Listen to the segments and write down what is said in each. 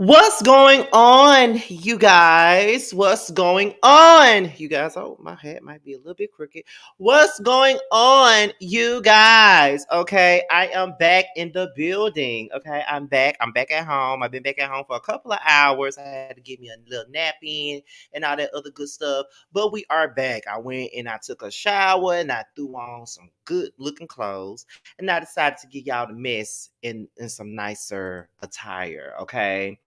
What's going on, you guys? What's going on, you guys? Oh, my head might be a little bit crooked. What's going on, you guys? Okay, I am back in the building. Okay, I'm back. I'm back at home. I've been back at home for a couple of hours. I had to get me a little nap in and all that other good stuff. But we are back. I went and I took a shower and I threw on some good looking clothes. And I decided to give y'all the mess in some nicer attire. Okay.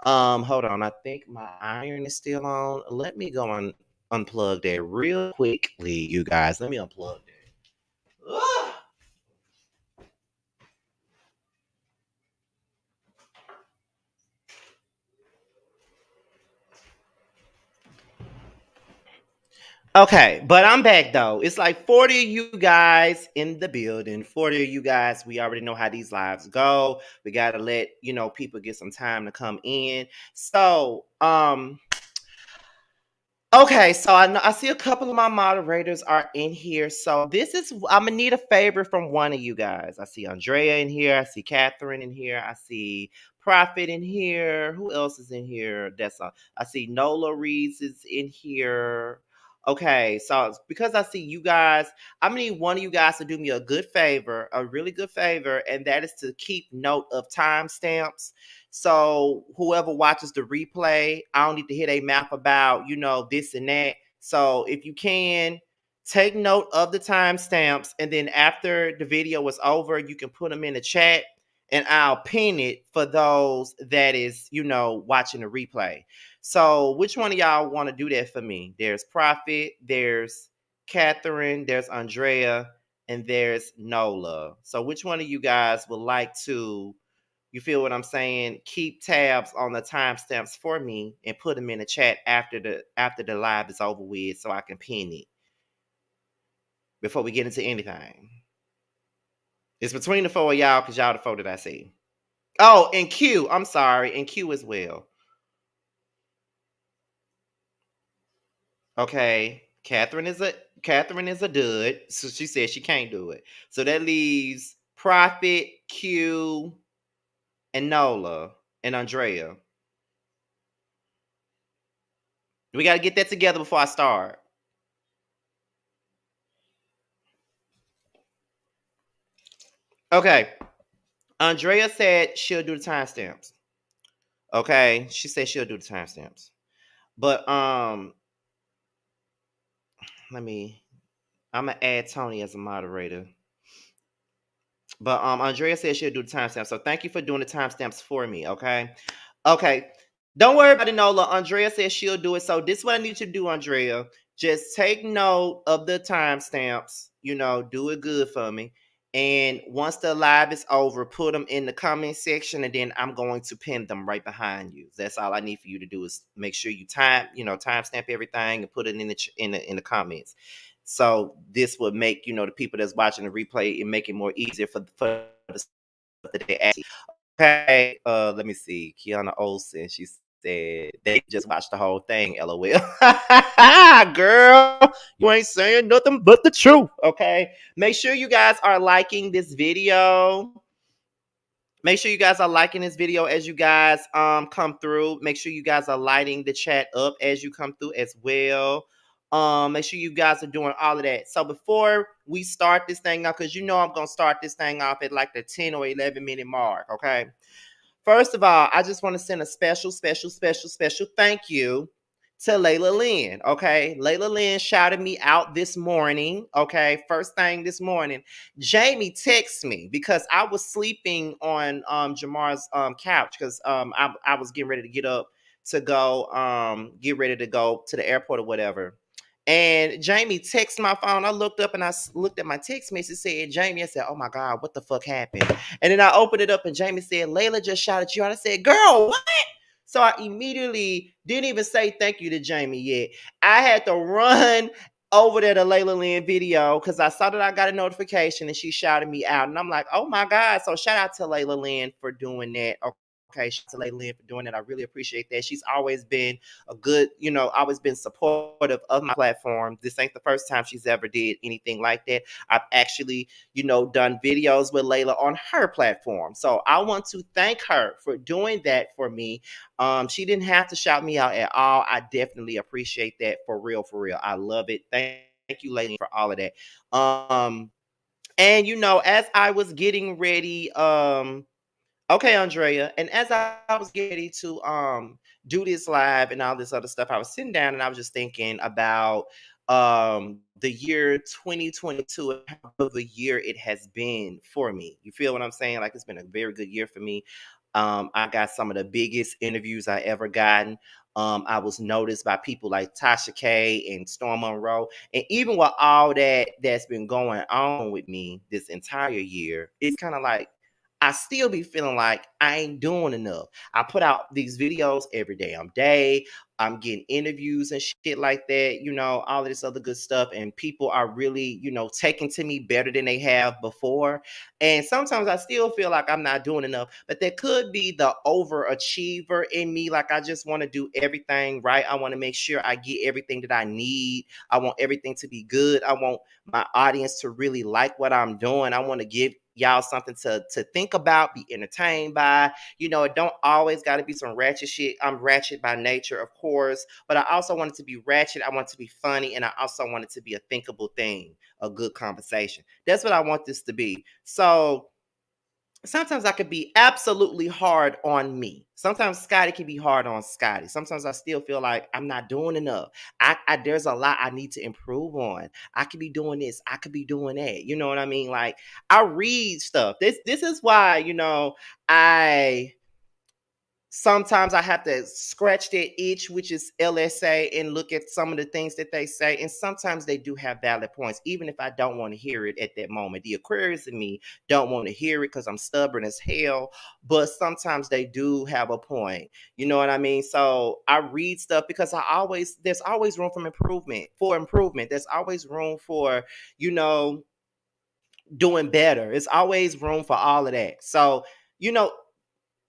Hold on. I think my iron is still on. Let me go and unplug that real quickly, you guys. Let me unplug that. Ugh. Okay, but I'm back though. It's like 40 of you guys in the building. 40 of you guys, we already know how these lives go. We gotta let people get some time to come in. So, okay, so I see a couple of my moderators are in here. So I'm gonna need a favor from one of you guys. I see Andrea in here. I see Catherine in here. I see Prophet in here. Who else is in here? I see Nola Reeves is in here. Okay, so because I see you guys, I'm gonna need one of you guys to do me a good favor, a really good favor, and that is to keep note of timestamps. So whoever watches the replay, I don't need to hear a map about, this and that. So if you can, take note of the timestamps, and then after the video is over, you can put them in the chat and I'll pin it for those that is, watching the replay. So which one of y'all want to do that for me? There's Prophet, there's Catherine, there's Andrea, and there's Nola. So which one of you guys would like to, you feel what I'm saying? Keep tabs on the timestamps for me and put them in the chat after the live is over with, so I can pin it before we get into anything. It's between the four of y'all because y'all the four that I see. Oh, and Q. I'm sorry, and Q as well. Okay, Catherine is a dud, so she said she can't do it. So that leaves Prophet, Q, and Nola and Andrea. We got to get that together before I start. Okay. Andrea said she'll do the timestamps. Okay. She said she'll do the timestamps. But I'm gonna add Tony as a moderator. But Andrea said she'll do the timestamps. So thank you for doing the timestamps for me. Okay. Okay. Don't worry about it, Nola. Andrea says she'll do it. So this is what I need you to do, Andrea. Just take note of the timestamps. Do it good for me. And once the live is over, put them in the comment section, and then I'm going to pin them right behind you. That's all I need for you to do is make sure you timestamp everything and put it in the comments. So this would make the people that's watching the replay and make it more easier for the day. Okay, let me see. Kiana Olsen, she said they just watched the whole thing. LOL. Girl, you ain't saying nothing but the truth. Okay, make sure you guys are liking this video. Make sure you guys are liking this video as you guys come through. Make sure you guys are lighting the chat up as you come through as well. Make sure you guys are doing all of that. So before we start this thing off, because I'm gonna start this thing off at like the 10 or 11 minute mark. Okay. First of all, I just want to send a special thank you to Layla Lynn. Okay. Layla Lynn shouted me out this morning. Okay. First thing this morning, Jamie texted me because I was sleeping on Jamar's couch because I was getting ready to get up to go get ready to go to the airport or whatever. And Jamie texted my phone. I looked up and I looked at my text message. Said Jamie. I said, "Oh my God, what the fuck happened?" And then I opened it up and Jamie said, "Layla just shouted you out." I said, "Girl, what?" So I immediately didn't even say thank you to Jamie yet. I had to run over there to Layla Lynn video because I saw that I got a notification and she shouted me out. And I'm like, "Oh my God." So shout out to Layla Lynn for doing that. Okay, shout out to Layla Lynn for doing that. I really appreciate that. She's always been a good, always been supportive of my platform. This ain't the first time she's ever did anything like that. I've actually, done videos with Layla on her platform. So I want to thank her for doing that for me. She didn't have to shout me out at all. I definitely appreciate that for real, for real. I love it. Thank you, Layla, for all of that. And as I was getting ready, okay, Andrea. And as I was getting ready to do this live and all this other stuff, I was sitting down and I was just thinking about the year 2022 and how good of a year it has been for me. You feel what I'm saying? Like it's been a very good year for me. I got some of the biggest interviews I ever gotten. I was noticed by people like Tasha K and Storm Monroe. And even with all that's been going on with me this entire year, it's kind of like I still be feeling like I ain't doing enough. I put out these videos every damn day. I'm getting interviews and shit like that, all of this other good stuff. And people are really, taking to me better than they have before. And sometimes I still feel like I'm not doing enough, but there could be the overachiever in me. Like I just want to do everything right. I want to make sure I get everything that I need. I want everything to be good. I want my audience to really like what I'm doing. I want to give y'all something to think about, be entertained by. It don't always got to be some ratchet shit. I'm ratchet by nature, of course, but I also want it to be ratchet. I want it to be funny, and I also want it to be a thinkable thing, a good conversation. That's what I want this to be. So sometimes I could be absolutely hard on me. Sometimes Scotty can be hard on Scotty. Sometimes I still feel like I'm not doing enough. There's a lot I need to improve on. I could be doing this. I could be doing that. You know what I mean? Like I read stuff. This is why, I sometimes I have to scratch that itch, which is LSA, and look at some of the things that they say. And sometimes they do have valid points, even if I don't want to hear it at that moment. The Aquarius in me don't want to hear it because I'm stubborn as hell. But sometimes they do have a point. You know what I mean? So I read stuff because there's always room for improvement. There's always room for, doing better. It's always room for all of that. So, you know,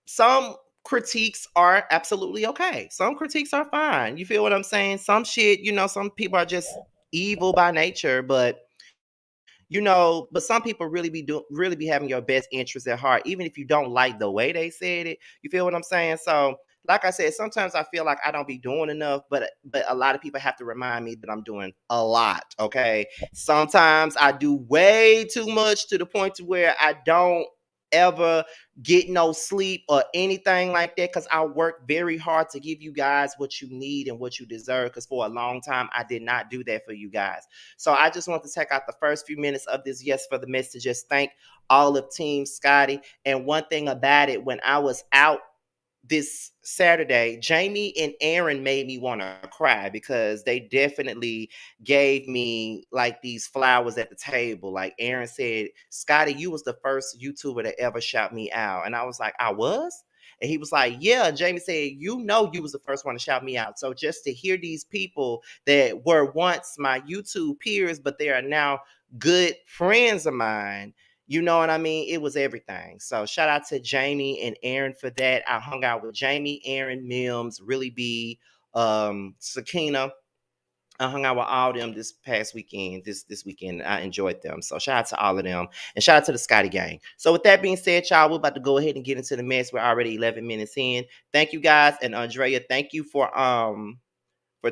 some critiques are absolutely okay. Some critiques are fine. You feel what I'm saying? Some shit, some people are just evil by nature, but some people really be having your best interest at heart, even if you don't like the way they said it. You feel what I'm saying? So, like I said, sometimes I feel like I don't be doing enough, but a lot of people have to remind me that I'm doing a lot. Okay, sometimes I do way too much to the point to where I don't ever get no sleep or anything like that, because I work very hard to give you guys what you need and what you deserve, because for a long time I did not do that for you guys. So I just want to take out the first few minutes of this Yes for the Mess to just thank all of Team Scotty. And one thing about it, when I was out this Saturday, Jamie and Aaron made me want to cry, because they definitely gave me like these flowers at the table. Like Aaron said, Scotty, you was the first YouTuber to ever shout me out. And I was like, I was? And he was like, yeah. And Jamie said, you was the first one to shout me out. So just to hear these people that were once my YouTube peers, but they are now good friends of mine, you know what I mean? It was everything. So shout out to Jamie and Aaron for that. I hung out with Jamie, Aaron, Mims, Really B, Sakina. I hung out with all of them this past weekend. This weekend, I enjoyed them. So shout out to all of them, and shout out to the Scotty gang. So with that being said, y'all, we're about to go ahead and get into the mess. We're already 11 minutes in. Thank you guys, and Andrea, thank you for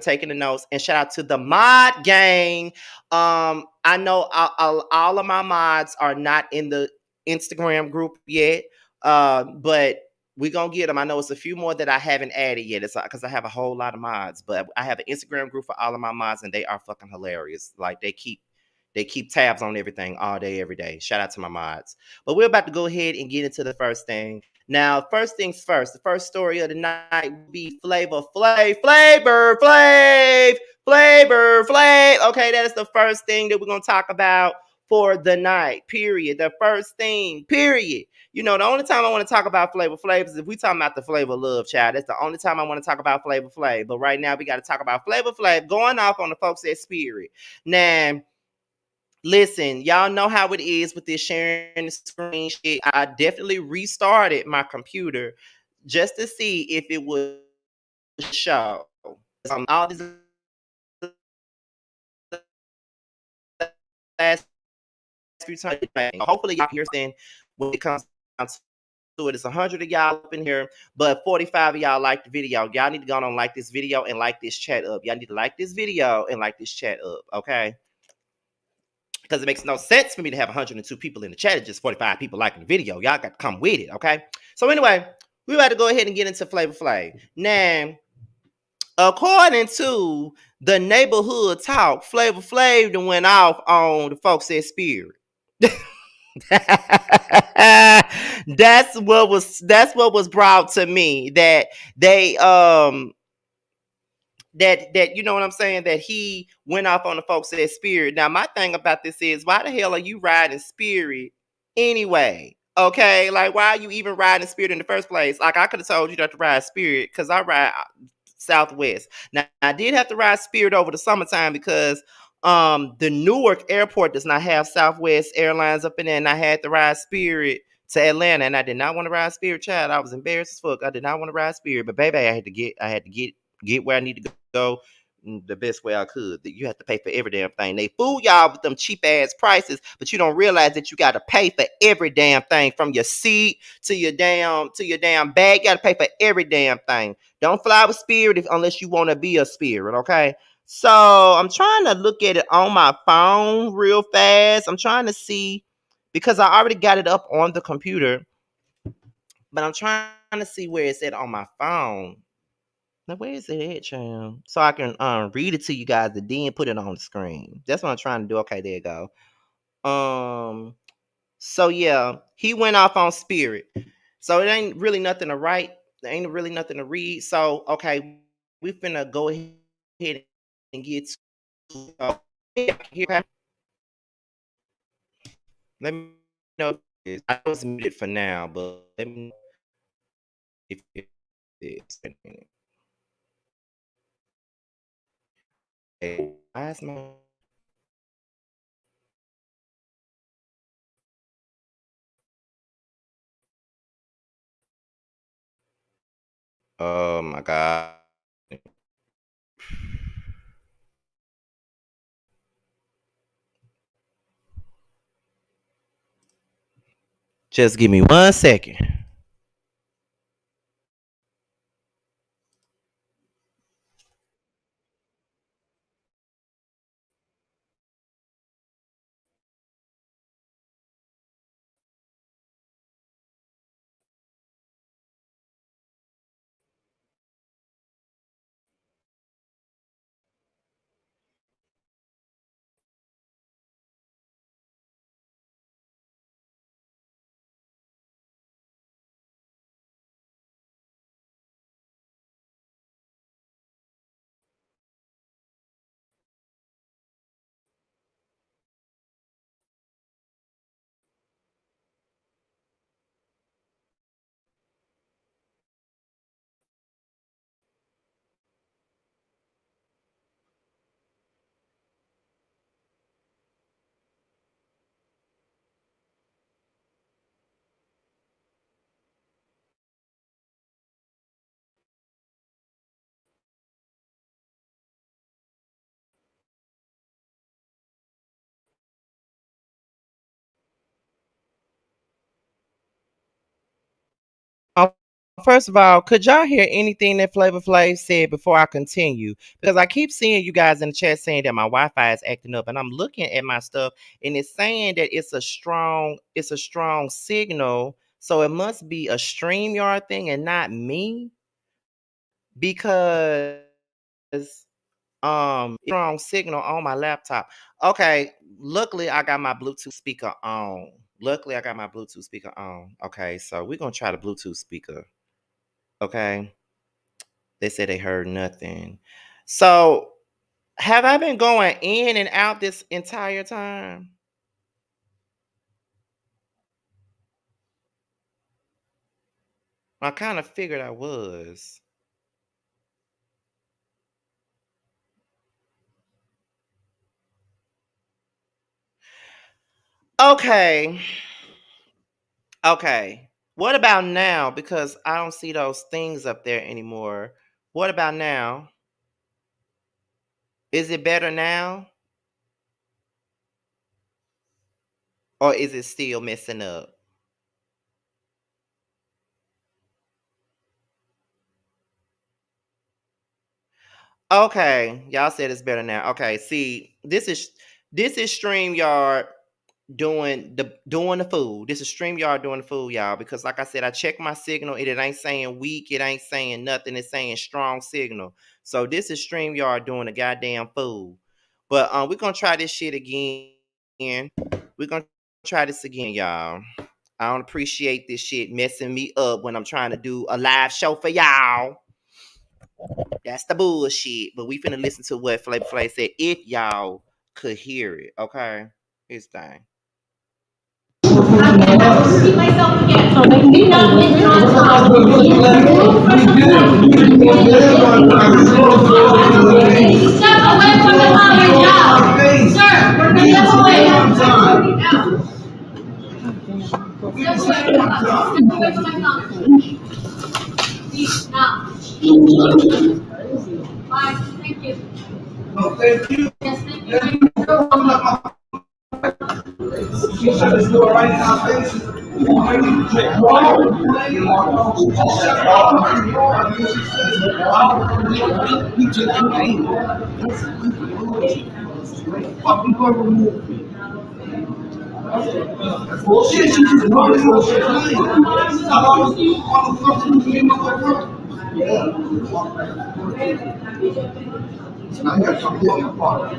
taking the notes, and shout out to the mod gang. I know all of my mods are not in the Instagram group yet, but we're gonna get them. I know it's a few more that I haven't added yet. It's because I have a whole lot of mods, but I have an Instagram group for all of my mods, and they are fucking hilarious. Like they keep tabs on everything all day, every day. Shout out to my mods. But we're about to go ahead and get into the first thing. Now, first things first, the first story of the night will be Flavor Flav. Okay, that is the first thing that we're going to talk about for the night, period. The first thing, period. The only time I want to talk about Flavor Flav is if we talking about the Flavor Love Child. That's the only time I want to talk about Flavor Flav. But right now, we got to talk about Flavor Flav going off on the folks at Spirit. Now, listen, y'all know how it is with this sharing the screen shit. I definitely restarted my computer just to see if it would show. All these last few times. Hopefully, y'all hear saying when it comes down to it, it's 100 of y'all up in here, but 45 of y'all like the video. Y'all need to go on and like this video and like this chat up. Y'all need to like this video and like this chat up, okay? Because it makes no sense for me to have 102 people in the chat and just 45 people liking the video. Y'all got to come with it, okay? So anyway, we about to go ahead and get into Flavor Flav. Now, according to the neighborhood talk, Flavor Flav done went off on the folks at Spirit. That's what was brought to me, that they that you know what I'm saying, that he went off on the folks at Spirit. Now my thing about this is, why the hell are you riding Spirit anyway? Okay, like, why are you even riding Spirit in the first place? Like, I could have told you not to ride Spirit because I ride Southwest. Now I did have to ride Spirit over the summertime because the Newark airport does not have Southwest Airlines up in there, and I had to ride Spirit to Atlanta, and I did not want to ride Spirit, child. I was embarrassed as fuck. I did not want to ride Spirit, but baby, I had to get where I need to go the best way I could. That you have to pay for every damn thing. They fool y'all with them cheap ass prices, but you don't realize that you got to pay for every damn thing, from your seat to your damn bag. You got to pay for every damn thing. Don't fly with Spirit unless you want to be a Spirit, okay? So I'm trying to look at it on my phone real fast. I'm trying to see, because I already got it up on the computer, but I'm trying to see where it's at on my phone. Now, where is it at, child? So I can read it to you guys and then put it on the screen. That's what I'm trying to do. Okay, there you go. So yeah, he went off on Spirit. So it ain't really nothing to write. There ain't really nothing to read. So okay, we finna go ahead and get to here. Okay? Let me know if it is. I was muted for now, but let me know if it is. Hey, why is my oh my god. Just give me 1 second. Um, First of all, could y'all hear anything that Flavor Flav said before I continue? Because I keep seeing you guys in the chat saying that my Wi-Fi is acting up, and I'm looking at my stuff, and it's saying that it's a strong signal, so it must be a StreamYard thing and not me, because strong signal on my laptop. Okay, luckily I got my Bluetooth speaker on. Okay, so we're gonna try the Bluetooth speaker. Okay. They said they heard nothing. So have I been going in and out this entire time? I kind of figured I was. Okay. Okay. What about now? Because I don't see those things up there anymore. What about now? Is it better now? Or is it still messing up? Okay. Y'all said it's better now. Okay. See, this is StreamYard doing the food. This is StreamYard doing the food, y'all. Because like I said, I checked my signal and it ain't saying weak, it ain't saying nothing, it's saying strong signal. So this is StreamYard doing the goddamn food. But we're gonna try this shit again. We're gonna try this again, y'all. I don't appreciate this shit messing me up when I'm trying to do a live show for y'all. That's the bullshit. But we finna listen to what Flavor Flav said if y'all could hear it. Okay. Here's the thing. I'm gonna repeat myself again. So they do not mention on top. Step away from the volume now. Sir, we're gonna step away. Now. Step away from my phone. Step away from my phone. Please, now. Bye. Thank you. No, thank you. Yes, thank you. You said it's doing right in our faces. Bullshit, she just running bullshit. Now you got to come get your part. What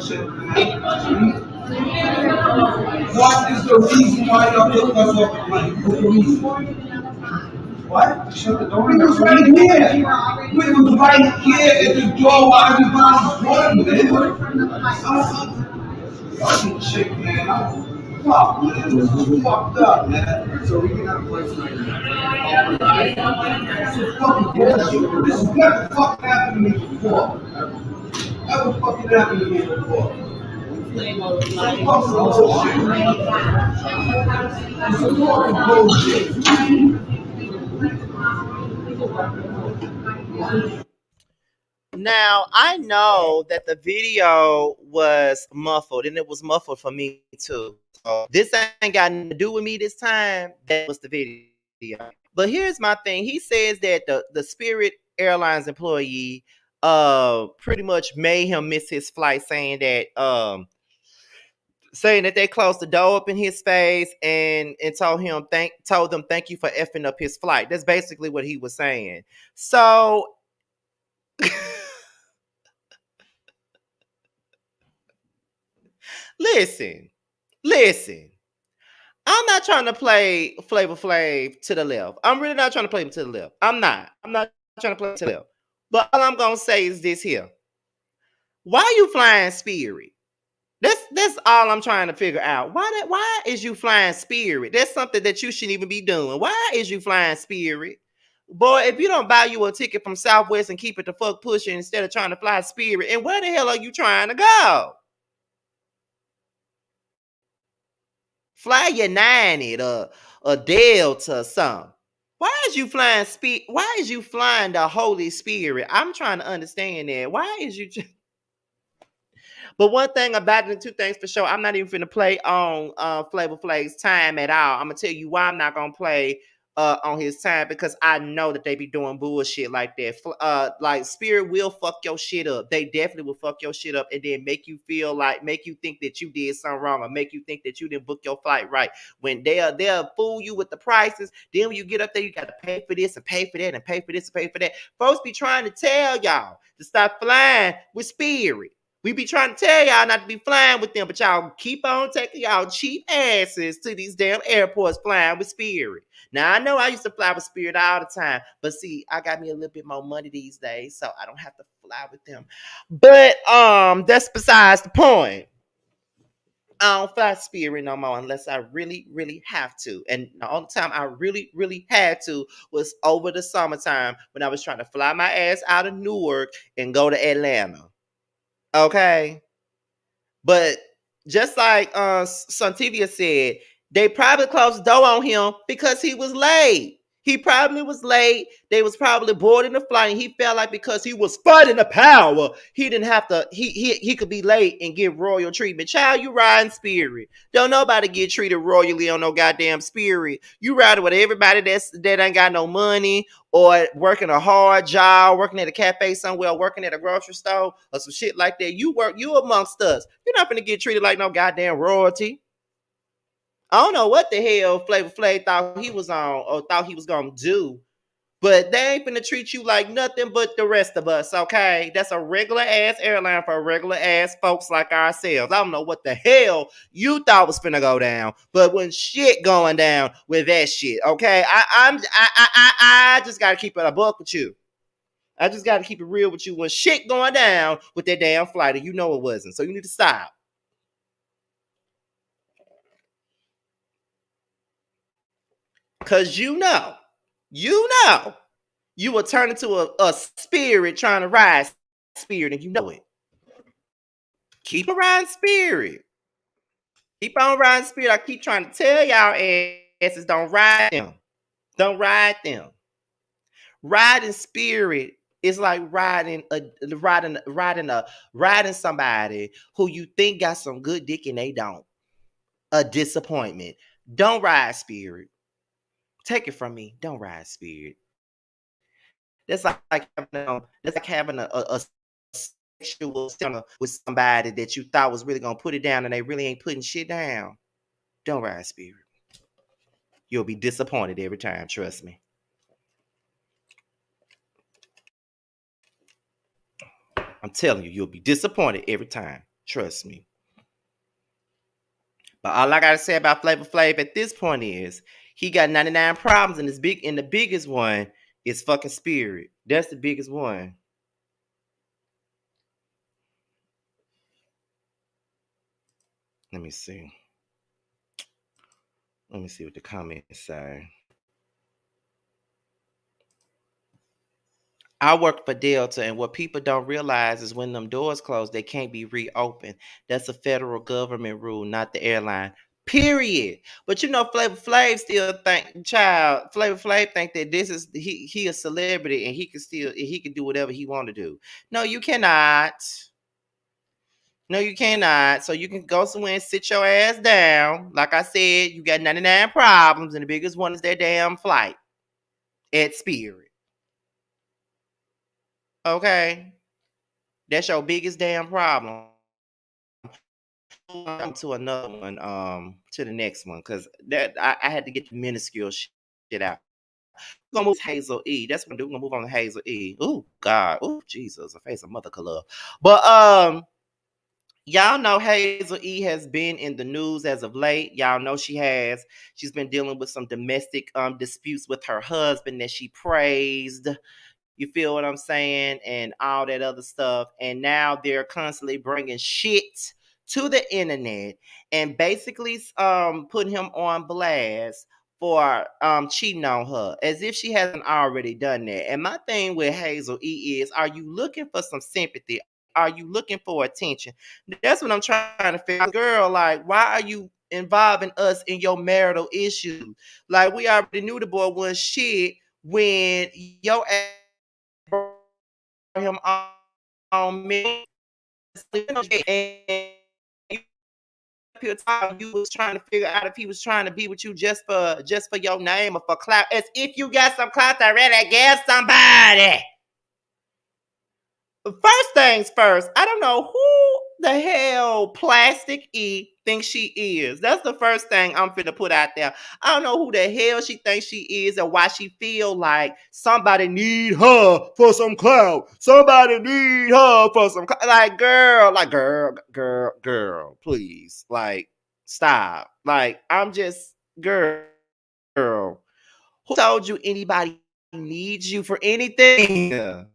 is the reason why y'all put us up? Like, what's the reason? What? Shut the door. We was right here. We was right here at the door while everybody was running, man. Fucking shit, man. Fuck, man. This is fucked up, man. So we can have a place right now. This is fucking bullshit. This has never fucking happened to me before. Never fucking happened to me before. It's fucking bullshit. It's fucking bullshit. Now, I know that the video was muffled, and it was muffled for me too. So this ain't got nothing to do with me this time. That was the video. But here's my thing. He says that the Spirit Airlines employee pretty much made him miss his flight, saying that they closed the door up in his face and told them thank you for effing up his flight. That's basically what he was saying. So listen. I'm not trying to play Flavor Flav to the left. I'm really not trying to play him to the left. I'm not trying to play him to the left. But all I'm gonna say is this here. Why are you flying Spirit? That's all I'm trying to figure out. Why is you flying Spirit? That's something that you shouldn't even be doing. Why is you flying Spirit? Boy, if you don't buy you a ticket from Southwest and keep it the fuck pushing instead of trying to fly Spirit, and where the hell are you trying to go? Fly United or a Delta or something. Why is you flying Why is you flying the Holy Spirit? I'm trying to understand that. Why is you? But one thing about it, two things for sure, I'm not even finna play on Flavor Flav's time at all. I'm gonna tell you why I'm not gonna play on his time, because I know that they be doing bullshit like that. Like Spirit will fuck your shit up. They definitely will fuck your shit up and then make you think that you did something wrong, or make you think that you didn't book your flight right. When they'll fool you with the prices, then when you get up there, you gotta pay for this and pay for that and pay for this and pay for that. Folks be trying to tell y'all to stop flying with Spirit. We be trying to tell y'all not to be flying with them, but y'all keep on taking y'all cheap asses to these damn airports flying with Spirit. Now, I know I used to fly with Spirit all the time, but see, I got me a little bit more money these days, so I don't have to fly with them. But that's besides the point. I don't fly Spirit no more unless I really, really have to. And the only time I really, really had to was over the summertime when I was trying to fly my ass out of Newark and go to Atlanta. Okay. But just like Santivia said, they probably closed the door on him because he was late. He probably was late. They was probably boarding the flight, and he felt like because he was fighting the power, he didn't have to. He could be late and get royal treatment. Child, you riding Spirit. Don't nobody get treated royally on no goddamn Spirit. You riding with everybody that ain't got no money or working a hard job, working at a cafe somewhere, working at a grocery store or some shit like that. You amongst us. You're not gonna get treated like no goddamn royalty. I don't know what the hell Flavor Flav thought he was on or thought he was gonna do, but they ain't finna treat you like nothing but the rest of us, okay? That's a regular ass airline for regular ass folks like ourselves. I don't know what the hell you thought was finna go down, but when shit going down with that shit, okay? I just gotta keep it a buck with you. I just gotta keep it real with you. When shit going down with that damn flight, and you know it wasn't, so you need to stop. Cause you know, you will turn into a spirit trying to ride Spirit, and you know it. Keep on riding Spirit. Keep on riding Spirit. I keep trying to tell y'all asses, don't ride them. Don't ride them. Riding Spirit is like riding somebody who you think got some good dick and they don't. A disappointment. Don't ride Spirit. Take it from me. Don't ride Spirit. That's like having a sexual with somebody that you thought was really gonna put it down and they really ain't putting shit down. Don't ride Spirit. You'll be disappointed every time, trust me. I'm telling you, you'll be disappointed every time. Trust me. But all I gotta say about Flavor Flav at this point is he got 99 problems and the biggest one is fucking Spirit. That's the biggest one. Let me see. Let me see what the comments say. I work for Delta, and what people don't realize is when them doors close, they can't be reopened. That's a federal government rule, not the airline. Period. But you know, Flavor Flav still think, child. Flavor Flav think that this is he a celebrity and he can do whatever he want to do. No, you cannot. No, you cannot. So you can go somewhere and sit your ass down. Like I said, you got 99 problems, and the biggest one is that damn flight at Spirit. Okay, that's your biggest damn problem. To another one, to the next one, because that I had to get the minuscule shit out. We're gonna move to Hazel E. That's what we're gonna move on to Hazel E. Oh God, oh Jesus, a face of mother color. But y'all know Hazel E has been in the news as of late. Y'all know she has. She's been dealing with some domestic disputes with her husband that she praised. You feel what I'm saying? And all that other stuff. And now they're constantly bringing shit to the internet and basically putting him on blast for cheating on her as if she hasn't already done that. And my thing with Hazel E is, are you looking for some sympathy? Are you looking for attention? That's what I'm trying to figure out. Girl, like, why are you involving us in your marital issues? Like, we already knew the boy was shit when your ass him on me. And you was trying to figure out if he was trying to be with you just for your name or for clout. As if you got some clout already, get somebody. First things first, I don't know who the hell Plastic E thinks she is. That's the first thing I'm finna put out there. I don't know who the hell she thinks she is and why she feel like somebody need her for some clout. Somebody need her for some clout. Girl, please. Like, stop. Like, I'm just, girl. Who told you anybody needs you for anything?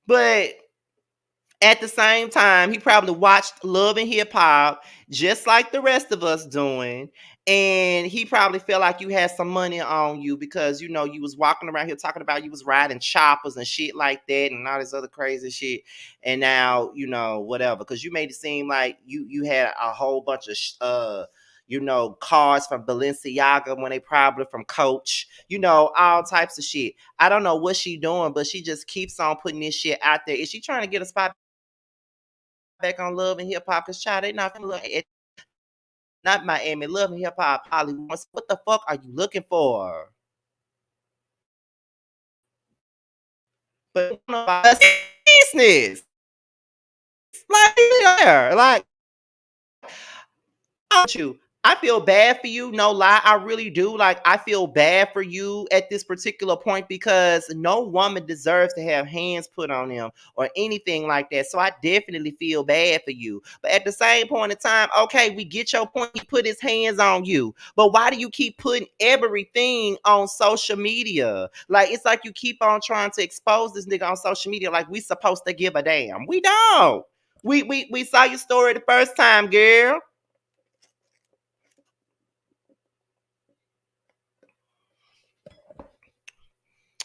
But at the same time, he probably watched Love and Hip Hop just like the rest of us doing. And he probably felt like you had some money on you because, you know, you was walking around here talking about you was riding choppers and shit like that and all this other crazy shit. And now, you know, whatever. Because you made it seem like you had a whole bunch of cars from Balenciaga when they probably from Coach, all types of shit. I don't know what she doing, but she just keeps on putting this shit out there. Is she trying to get a spot back on Love and Hip Hop? Cause child, they not finna look at not Miami, Love and Hip Hop Hollywood. What the fuck are you looking for? But business. Like you. I feel bad for you. No lie, I really do. Like, I feel bad for you at this particular point because no woman deserves to have hands put on them or anything like that. So I definitely feel bad for you. But at the same point in time, okay, we get your point. He put his hands on you. But why do you keep putting everything on social media? Like, it's like you keep on trying to expose this nigga on social media like we supposed to give a damn. We don't. We saw your story the first time, girl.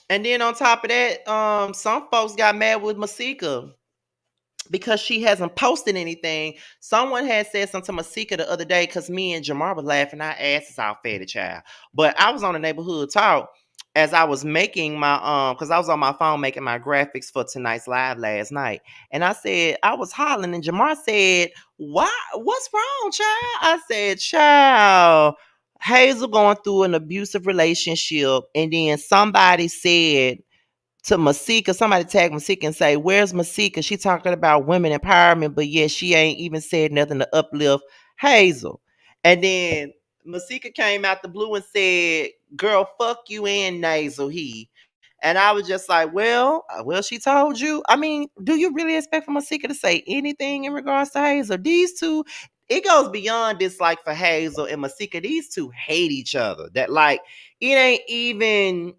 And then on top of that, some folks got mad with Masika because she hasn't posted anything. Someone had said something to Masika the other day because me and Jamar was laughing our asses off at the child. But I was on the neighborhood talk as I was making my because I was on my phone making my graphics for tonight's live last night. And I said, I was hollering, and Jamar said, why? What's wrong, child? I said, child. Hazel going through an abusive relationship, and then somebody said to Masika, somebody tagged Masika and say, where's Masika? She talking about women empowerment, but yet she ain't even said nothing to uplift Hazel. And then Masika came out the blue and said, girl, fuck you and Nasal he. And I was just like, well, she told you. I mean, do you really expect for Masika to say anything in regards to Hazel? These two, it goes beyond dislike for Hazel and Masika. These two hate each other. That like it ain't even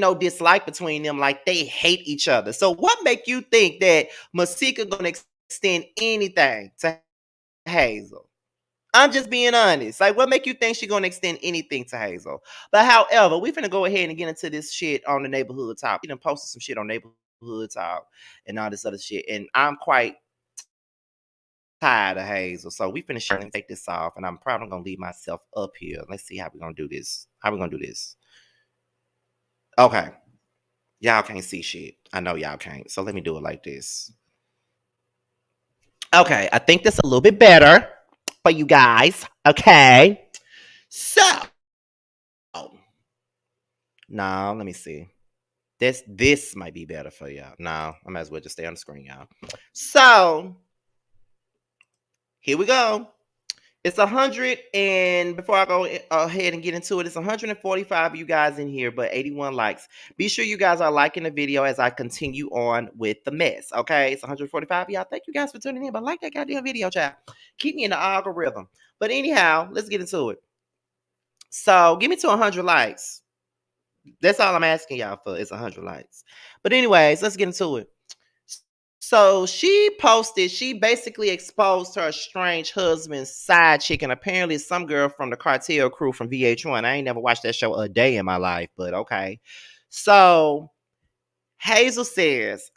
no dislike between them. Like they hate each other. So what make you think that Masika gonna extend anything to Hazel? I'm just being honest. Like, what make you think she gonna extend anything to Hazel? But however, we finna go ahead and get into this shit on the neighborhood talk. We done posted some shit on neighborhood talk and all this other shit, and I'm quite tired of Hazel. So we finna shut and take this off, and I'm probably gonna leave myself up here. Let's see how we gonna do this. How we gonna do this? Okay. Y'all can't see shit. I know y'all can't. So let me do it like this. Okay, I think that's a little bit better for you guys. Okay. So, no, let me see. This might be better for y'all. No, I might as well just stay on the screen, y'all. So, here we go. It's 100, and before I go ahead and get into it, it's 145 of you guys in here, but 81 likes. Be sure you guys are liking the video as I continue on with the mess, okay? It's 145 y'all. Thank you guys for tuning in, but like that goddamn video, chat. Keep me in the algorithm. But anyhow, let's get into it. So, give me to 100 likes. That's all I'm asking y'all for is 100 likes. But anyways, let's get into it. So she basically exposed her estranged husband's side chick, and apparently some girl from the Cartel crew from VH1. I ain't never watched that show a day in my life, but okay. So Hazel says,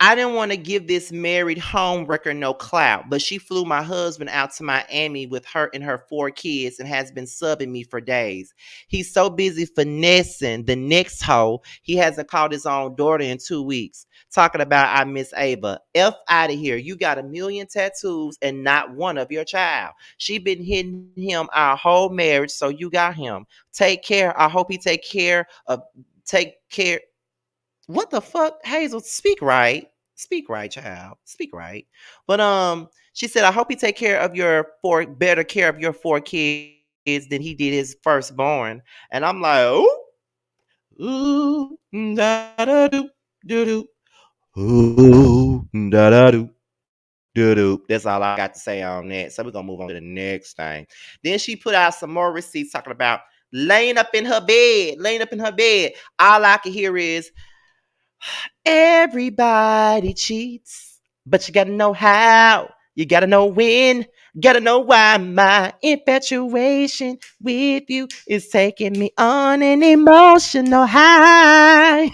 I didn't want to give this married homewrecker no clout, but she flew my husband out to Miami with her and her 4 kids and has been subbing me for days. He's so busy finessing the next hoe, he hasn't called his own daughter in 2 weeks. Talking about I miss Ava. F out of here. You got a million tattoos and not one of your child. She been hitting him our whole marriage, so you got him. Take care. I hope he take care. What the fuck, Hazel? Speak right. Speak right, child. Speak right. But she said, I hope he take care of your better care of your 4 kids than he did his firstborn. And I'm like, ooh, da da do do do, ooh, da da do do do. That's all I got to say on that. So we're gonna move on to the next thing. Then she put out some more receipts talking about laying up in her bed, laying up in her bed. All I can hear is everybody cheats, but you gotta know how. You gotta know when. Gotta know why my infatuation with you is taking me on an emotional high.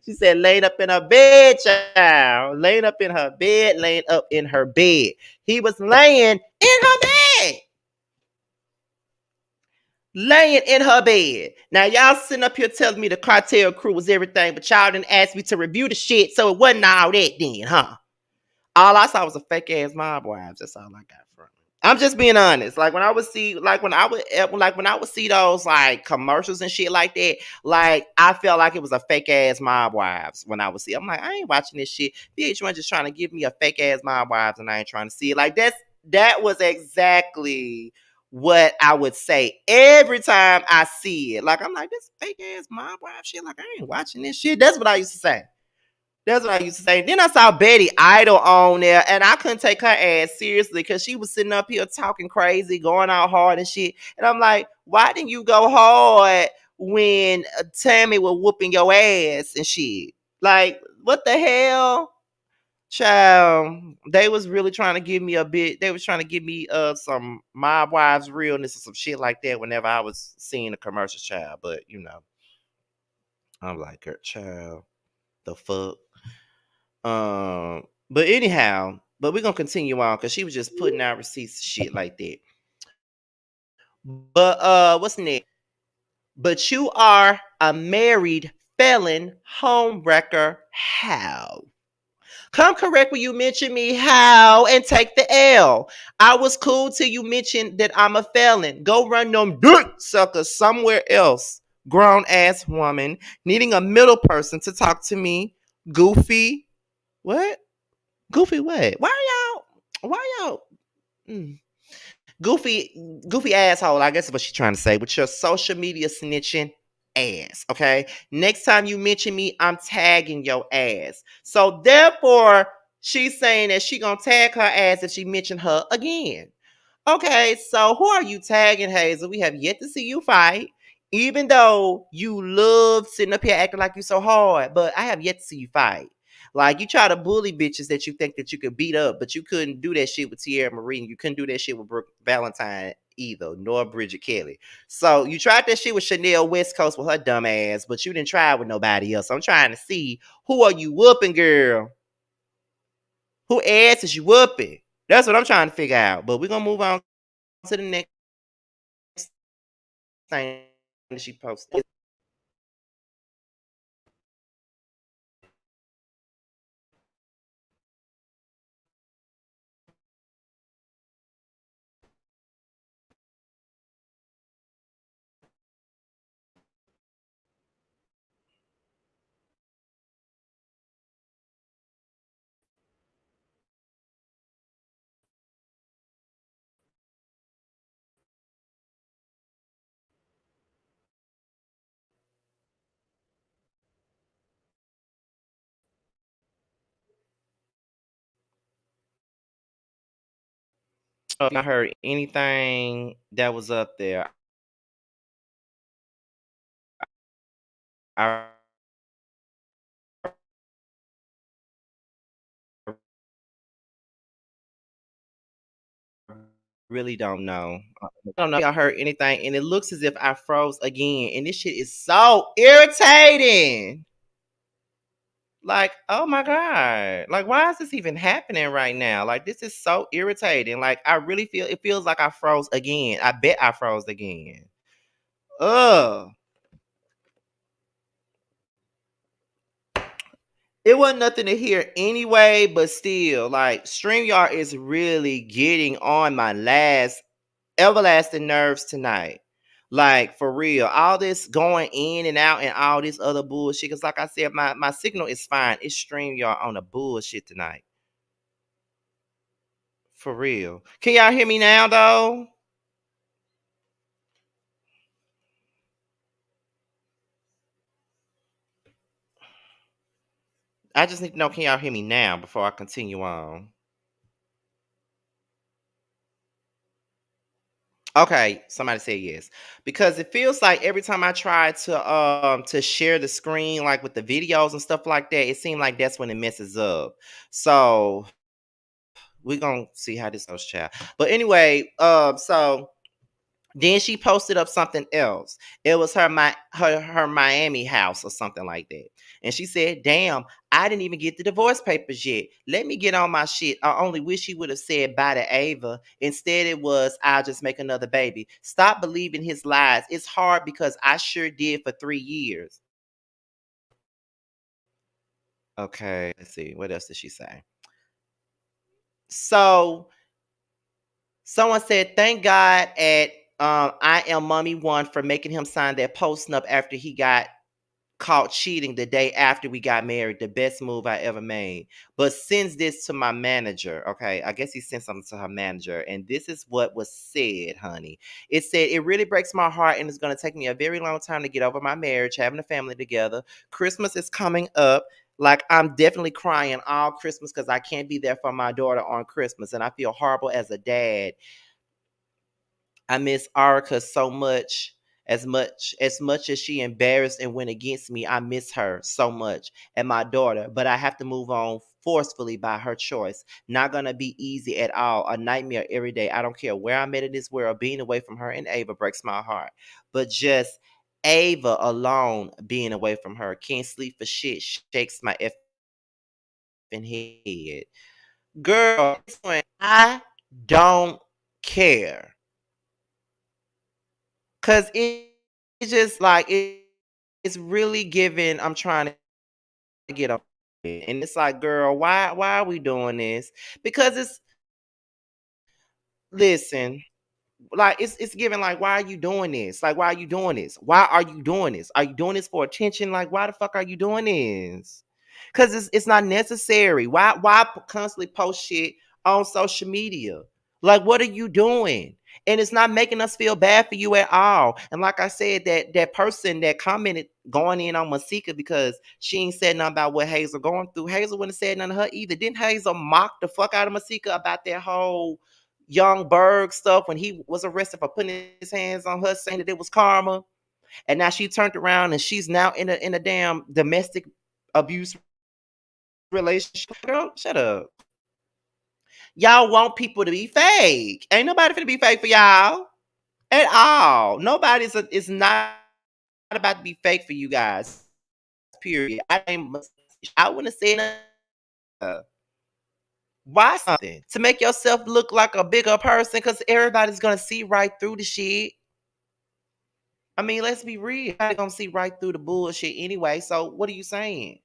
She said laying up in her bed, child. Laying up in her bed, laying up in her bed. He was laying in her bed. Laying in her bed. Now y'all sitting up here telling me the cartel crew was everything, but y'all didn't ask me to review the shit, so it wasn't all that then, huh? All I saw was a fake ass mob wives. That's all I got from it. I'm just being honest. Like when I would see, when I would see those like commercials and shit like that, like I felt like it was a fake ass mob wives. When I would see, I'm like, I ain't watching this shit. VH1 just trying to give me a fake ass mob wives, and I ain't trying to see it. Like that was exactly what I would say every time I see it. Like I'm like, this fake ass mob wife shit. Like I ain't watching this shit. That's what I used to say. That's what I used to say. Then I saw Betty Idol on there, and I couldn't take her ass seriously because she was sitting up here talking crazy, going out hard and shit. And I'm like, why didn't you go hard when Tammy was whooping your ass and shit? Like, what the hell? Child, they was really trying to give me a bit. They was trying to give me some mob wives realness or some shit like that whenever I was seeing the commercial, child. But I'm like, her child, the fuck. But anyhow, but we're gonna continue on because she was just putting out receipts, shit like that. But what's next? But you are a married felon homewrecker. How? Come correct when you mention me how and take the L. I was cool till you mentioned that I'm a felon. Go run them dick suckers somewhere else. Grown ass woman needing a middle person to talk to me. Goofy. What? Goofy what? Why y'all? Mm. Goofy asshole, I guess is what she's trying to say, with your social media snitching ass, okay? Next time you mention me, I'm tagging your ass. So therefore, she's saying that she gonna tag her ass if she mention her again. Okay, so who are you tagging, Hazel? We have yet to see you fight. Even though you love sitting up here acting like you so hard, but I have yet to see you fight. Like you try to bully bitches that you think that you could beat up, but you couldn't do that shit with Tierra Marie. You couldn't do that shit with Brooke Valentine either, nor Bridget Kelly. So you tried that shit with Chanel West Coast with her dumb ass, but you didn't try it with nobody else. I'm trying to see who are you whooping, girl? Who ass is you whooping? That's what I'm trying to figure out. But we're gonna move on to the next thing that she posted. If I heard anything that was up there, I really don't know. I don't know if y'all heard anything, and it looks as if I froze again. And this shit is so irritating. Like, oh my God. Like, why is this even happening right now? Like, this is so irritating. Like, I really feel it feels like I froze again. I bet I froze again. Ugh. It wasn't nothing to hear anyway, but still, like, StreamYard is really getting on my last everlasting nerves tonight. Like, for real. All this going in and out and all this other bullshit. Because, like I said, my signal is fine. It's StreamYard on the bullshit tonight. For real. Can y'all hear me now, though? I just need to know, can y'all hear me now before I continue on? Okay, somebody said yes. Because it feels like every time I try to share the screen like with the videos and stuff like that, it seems like that's when it messes up. So we're gonna see how this goes, child. But anyway, so Then she posted up something else. It was her Miami house or something like that. And she said, "Damn, I didn't even get the divorce papers yet. Let me get on my shit. I only wish he would have said bye to Ava. Instead, it was, I'll just make another baby. Stop believing his lies. It's hard because I sure did for 3 years." Okay, let's see. What else did she say? So someone said, "Thank God at I am Mommy One for making him sign that post up after he got caught cheating the day after we got married. The best move I ever made. But sends this to my manager." Okay, I guess he sent something to her manager. And this is what was said, honey. It said, "It really breaks my heart and it's going to take me a very long time to get over my marriage, having a family together. Christmas is coming up. Like, I'm definitely crying all Christmas because I can't be there for my daughter on Christmas. And I feel horrible as a dad. I miss Arica so much. As much as she embarrassed and went against me, I miss her so much and my daughter. But I have to move on forcefully by her choice. Not gonna be easy at all. A nightmare every day. I don't care where I'm at in this world. Being away from her and Ava breaks my heart. But just Ava alone being away from her. Can't sleep for shit. Shakes my effing head. Girl, I don't care. Cause it's just like it's really giving. I'm trying to get up, and it's like, girl, why are we doing this? Because it's listen, like it's giving like, why are you doing this? Like, why are you doing this? Why are you doing this? Are you doing this for attention? Like, why the fuck are you doing this? Because it's not necessary. Why constantly post shit on social media? Like, what are you doing? And it's not making us feel bad for you at all. And like I said, that person that commented going in on Masika because she ain't said nothing about what Hazel going through. Hazel wouldn't have said nothing to her either. Didn't Hazel mock the fuck out of Masika about that whole Young Berg stuff when he was arrested for putting his hands on her, saying that it was karma? And now she turned around and she's now in a damn domestic abuse relationship. Girl, shut up. Y'all want people to be fake. Ain't nobody finna be fake for y'all at all. Nobody's is not about to be fake for you guys. Period. I wouldn't say nothing. Why something to make yourself look like a bigger person? Because everybody's gonna see right through the shit. I mean, let's be real. Everybody's gonna see right through the bullshit anyway. So what are you saying?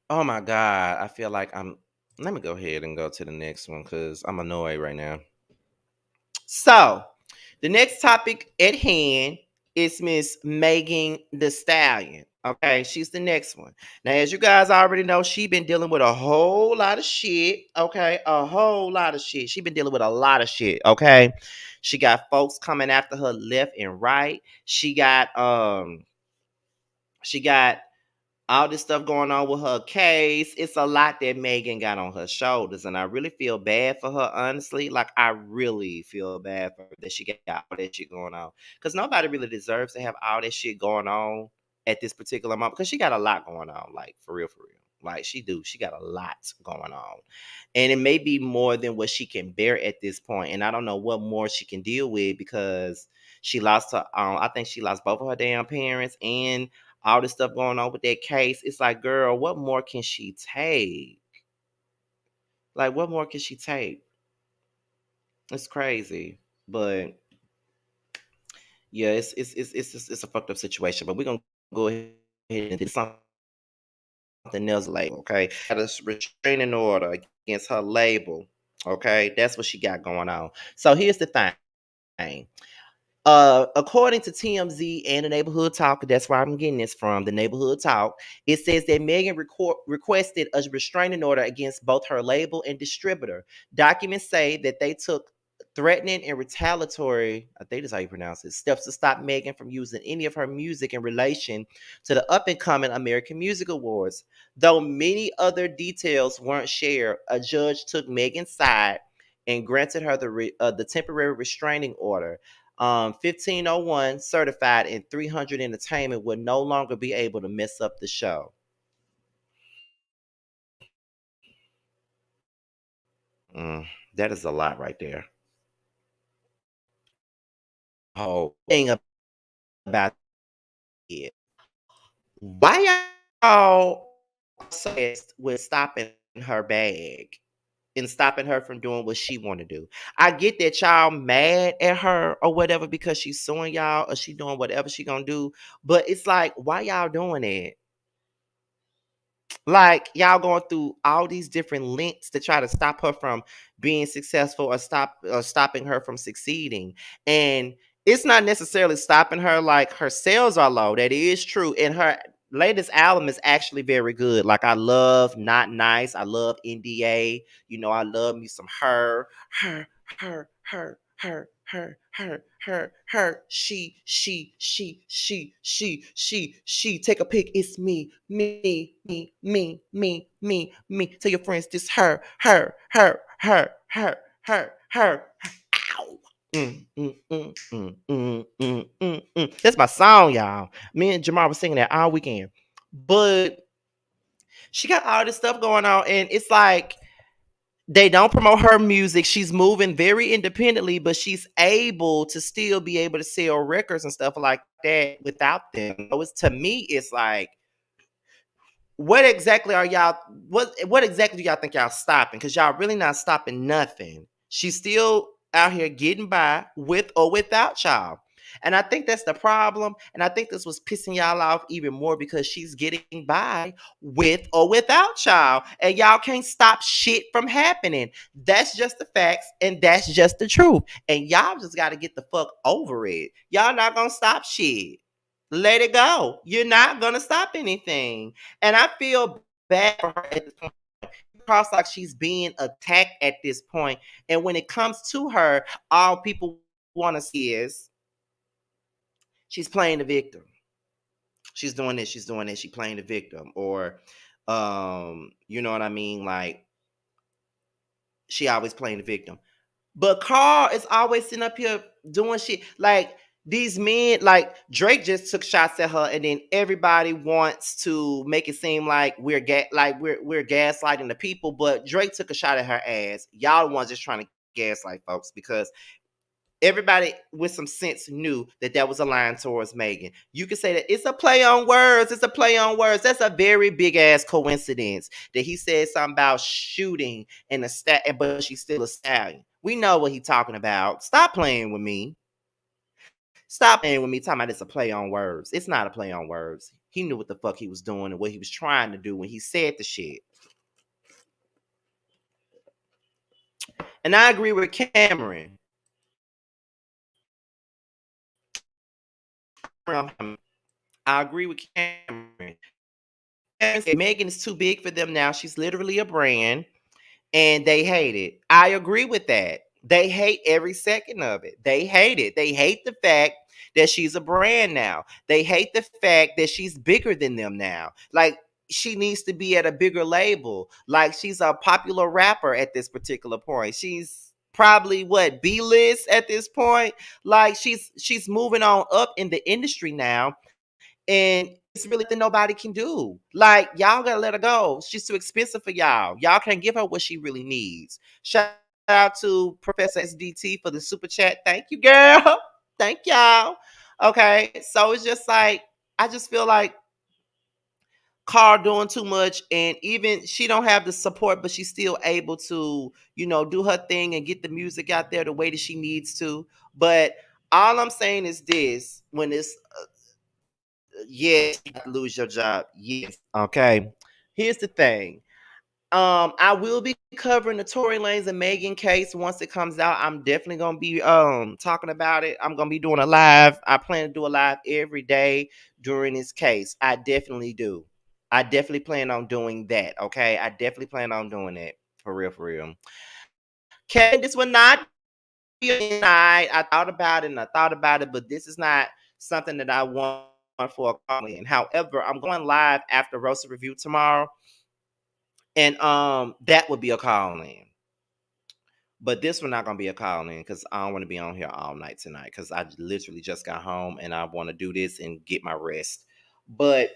Oh my God. I feel like I'm. Let me go ahead and go to the next one because I'm annoyed right now. So, the next topic at hand is Miss Megan the Stallion. Okay, she's the next one. Now, as you guys already know, she been dealing with a whole lot of shit. Okay, a whole lot of shit. She been dealing with a lot of shit. Okay, she got folks coming after her left and right. She got all this stuff going on with her case. It's a lot that Megan got on her shoulders, and I really feel bad for her. Honestly, like I really feel bad for her that she got all that shit going on. Because nobody really deserves to have all that shit going on at this particular moment. Because she got a lot going on, like for real, for real. Like she do, she got a lot going on, and it may be more than what she can bear at this point. And I don't know what more she can deal with because she lost her. I think she lost both of her damn parents and all this stuff going on with that case. It's like, girl, what more can she take? Like, what more can she take? It's crazy, but yeah, it's a fucked up situation. But we're gonna go ahead and do something else later. Okay, got a restraining order against her label. Okay, that's what she got going on. So here's the thing. According to TMZ and the Neighborhood Talk, that's where I'm getting this from, the Neighborhood Talk, it says that Megan requested a restraining order against both her label and distributor. Documents say that they took threatening and retaliatory, I think that's how you pronounce it, steps to stop Megan from using any of her music in relation to the up and coming American Music Awards. Though many other details weren't shared, a judge took Megan's side and granted her the temporary restraining order. 1501 certified and 300 entertainment would no longer be able to mess up the show. Mm, that is a lot right there. Whole thing about it. Why y'all obsessed with stopping her bag and stopping her from doing what she want to do? I get that y'all mad at her or whatever because she's suing y'all or she doing whatever she gonna do, but it's like, why y'all doing it? Like y'all going through all these different links to try to stop her from being successful or stopping her from succeeding. And it's not necessarily stopping her, like her sales are low. That is true. And her latest album is actually very good. Like I love Not Nice. I love NDA. You know, I love me some her. She. Take a pic. It's me. Tell your friends this her. Ow. That's my song, y'all. Me and Jamar was singing that all weekend. But she got all this stuff going on, and it's like they don't promote her music. She's moving very independently, but she's able to still be able to sell records and stuff like that without them. So it's, to me, it's like, what exactly are y'all? What exactly do y'all think y'all stopping? Because y'all really not stopping nothing. She's still out here getting by with or without y'all. And I think that's the problem. And I think this was pissing y'all off even more because she's getting by with or without y'all. And y'all can't stop shit from happening. That's just the facts. And that's just the truth. And y'all just got to get the fuck over it. Y'all not going to stop shit. Let it go. You're not going to stop anything. And I feel bad for her at this point because like she's being attacked at this point. And when it comes to her, all people want to see is she's playing the victim. She's doing this, she's doing this, she's playing the victim. Or you know what I mean? Like she always playing the victim. But Carl is always sitting up here doing shit. Like these men, like Drake just took shots at her, and then everybody wants to make it seem like we're gaslighting the people. But Drake took a shot at her ass. Y'all the ones just trying to gaslight folks because everybody with some sense knew that that was a line towards Megan. You could say that it's a play on words. It's a play on words. That's a very big ass coincidence that he said something about shooting and but she's still a stallion. We know what he's talking about. Stop playing with me. Stop playing with me. Talking about it's a play on words. It's not a play on words. He knew what the fuck he was doing and what he was trying to do when he said the shit. And I agree with Cameron. I agree with Cameron. Megan is too big for them now. She's literally a brand and they hate it. I agree with that. They hate every second of it. They hate it. They hate the fact that she's a brand now. They hate the fact that she's bigger than them now. Like she needs to be at a bigger label. Like she's a popular rapper at this particular point. She's probably what, B-list at this point. Like she's moving on up in the industry now, and it's really that nobody can do. Like, y'all gotta let her go. She's too expensive for y'all. Y'all can't give her what she really needs. Shout out to Professor SDT for the super chat. Thank you, girl. Thank y'all. Okay, so it's just like, I just feel like Carl doing too much, and even she don't have the support, but she's still able to, do her thing and get the music out there the way that she needs to. But all I'm saying is this: when it's yes, you have to lose your job. Yes. Okay. Here's the thing. I will be covering the Tory Lanez and Megan case once it comes out. I'm definitely gonna be talking about it. I'm gonna be doing a live. I plan to do a live every day during this case. I definitely do. I definitely plan on doing that. Okay. I definitely plan on doing that. For real, for real. Kevin, this will not be a night. I thought about it and I thought about it, but this is not something that I want for a call in. However, I'm going live after Roasted Review tomorrow, and that would be a call in. But this one not gonna be a call in because I don't want to be on here all night tonight because I literally just got home and I want to do this and get my rest. But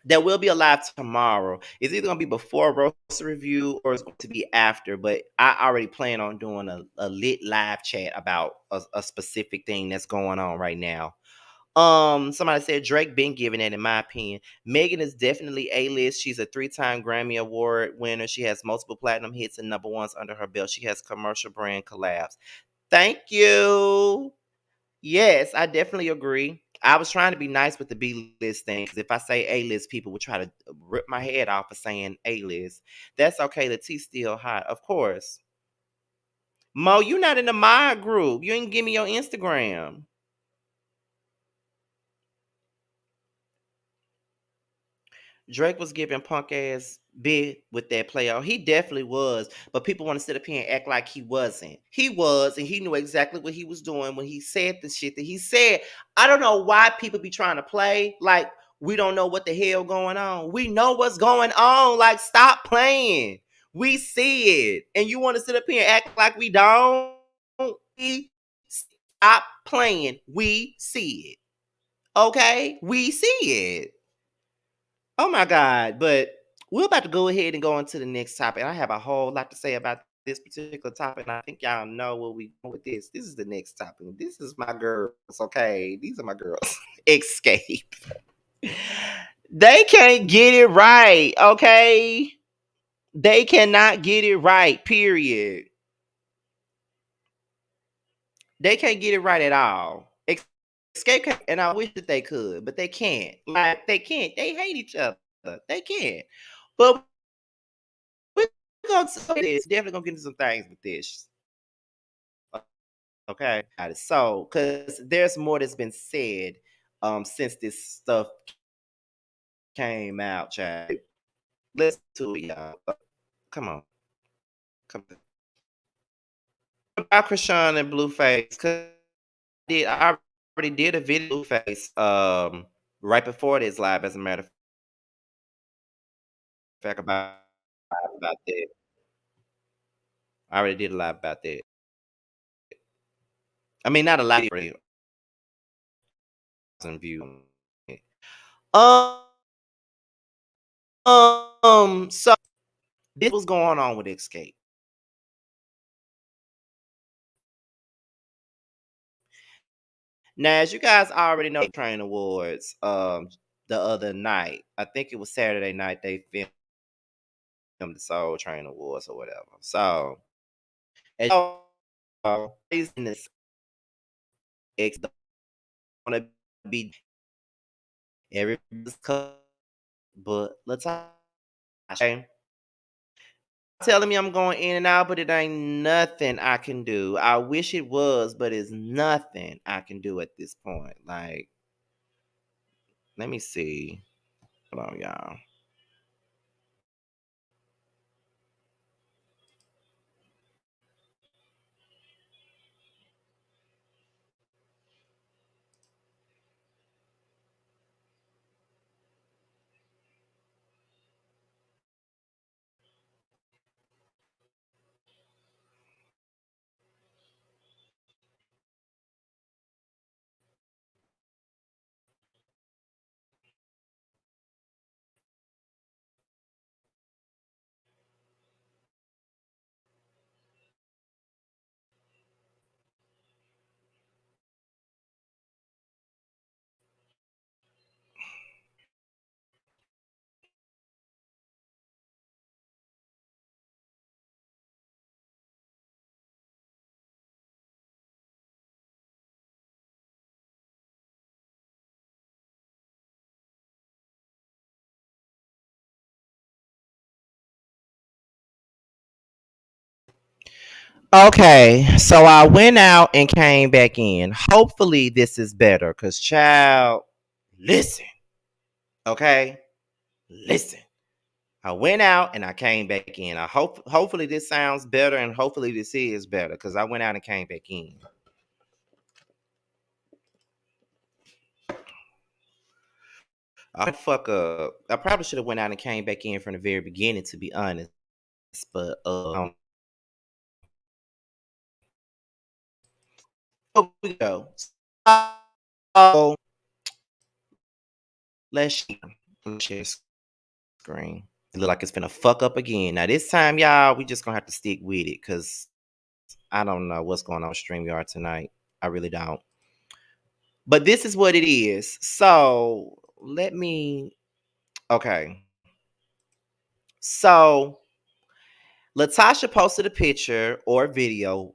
There will be a live tomorrow. It's either gonna be before roast review or it's going to be after. But I already plan on doing a lit live chat about a specific thing that's going on right now. Somebody said Drake been giving it, in my opinion. Megan is definitely A-list. She's a 3-time Grammy Award winner. She has multiple platinum hits and number ones under her belt. She has commercial brand collabs. Thank you. Yes, I definitely agree. I was trying to be nice with the B list thing because if I say A list, people would try to rip my head off for saying A list. That's okay. The T's still hot, of course. Mo, you not in the mod group. You ain't give me your Instagram. Drake was giving punk ass big with that playoff. He definitely was. But people want to sit up here and act like he wasn't. He was, and he knew exactly what he was doing when he said the shit that he said. I don't know why people be trying to play like we don't know what the hell going on. We know what's going on. Like, stop playing. We see it. And you want to sit up here and act like we don't? We stop playing. We see it. Okay? We see it. Oh my God. But we're about to go ahead and go into the next topic. I have a whole lot to say about this particular topic. And I think y'all know where we go with this. This is the next topic. This is my girls. Okay. These are my girls. Xscape. They can't get it right. Okay. They cannot get it right. Period. They can't get it right at all. Escape can't, and I wish that they could, but they can't. Like, they can't. They hate each other. They can't. But we're gonna say this. Definitely gonna get into some things with this. Okay. So, because there's more that's been said since this stuff came out, child. Listen to it, y'all. Come on. Come on. About Krishan and Blueface, because I already did a video of Blueface right before this live, as a matter of fact, about that. I already did a live about that. I mean, not a live, view. Um, so this was going on with Xscape. Now, as you guys already know, Train Awards, the other night, I think it was Saturday night, they filmed the Soul Train Awards or whatever. So, as in this X want to be everybody's but Latasha. Okay? Telling me I'm going in and out, but it ain't nothing I can do. I wish it was, but it's nothing I can do at this point. Like, let me see. Hold on, y'all. Okay, so I went out and came back in. Hopefully, this is better, cause child, listen, okay, listen. I went out and I came back in. Hopefully this sounds better, and hopefully this is better, cause I went out and came back in. I fuck up. I probably should have went out and came back in from the very beginning, to be honest. But here we go. So let's Share screen. It look like it's finna fuck up again. Now this time, y'all, we just gonna have to stick with it because I don't know what's going on with StreamYard tonight. I really don't. But this is what it is. So let me. Okay. So Latasha posted a picture or video,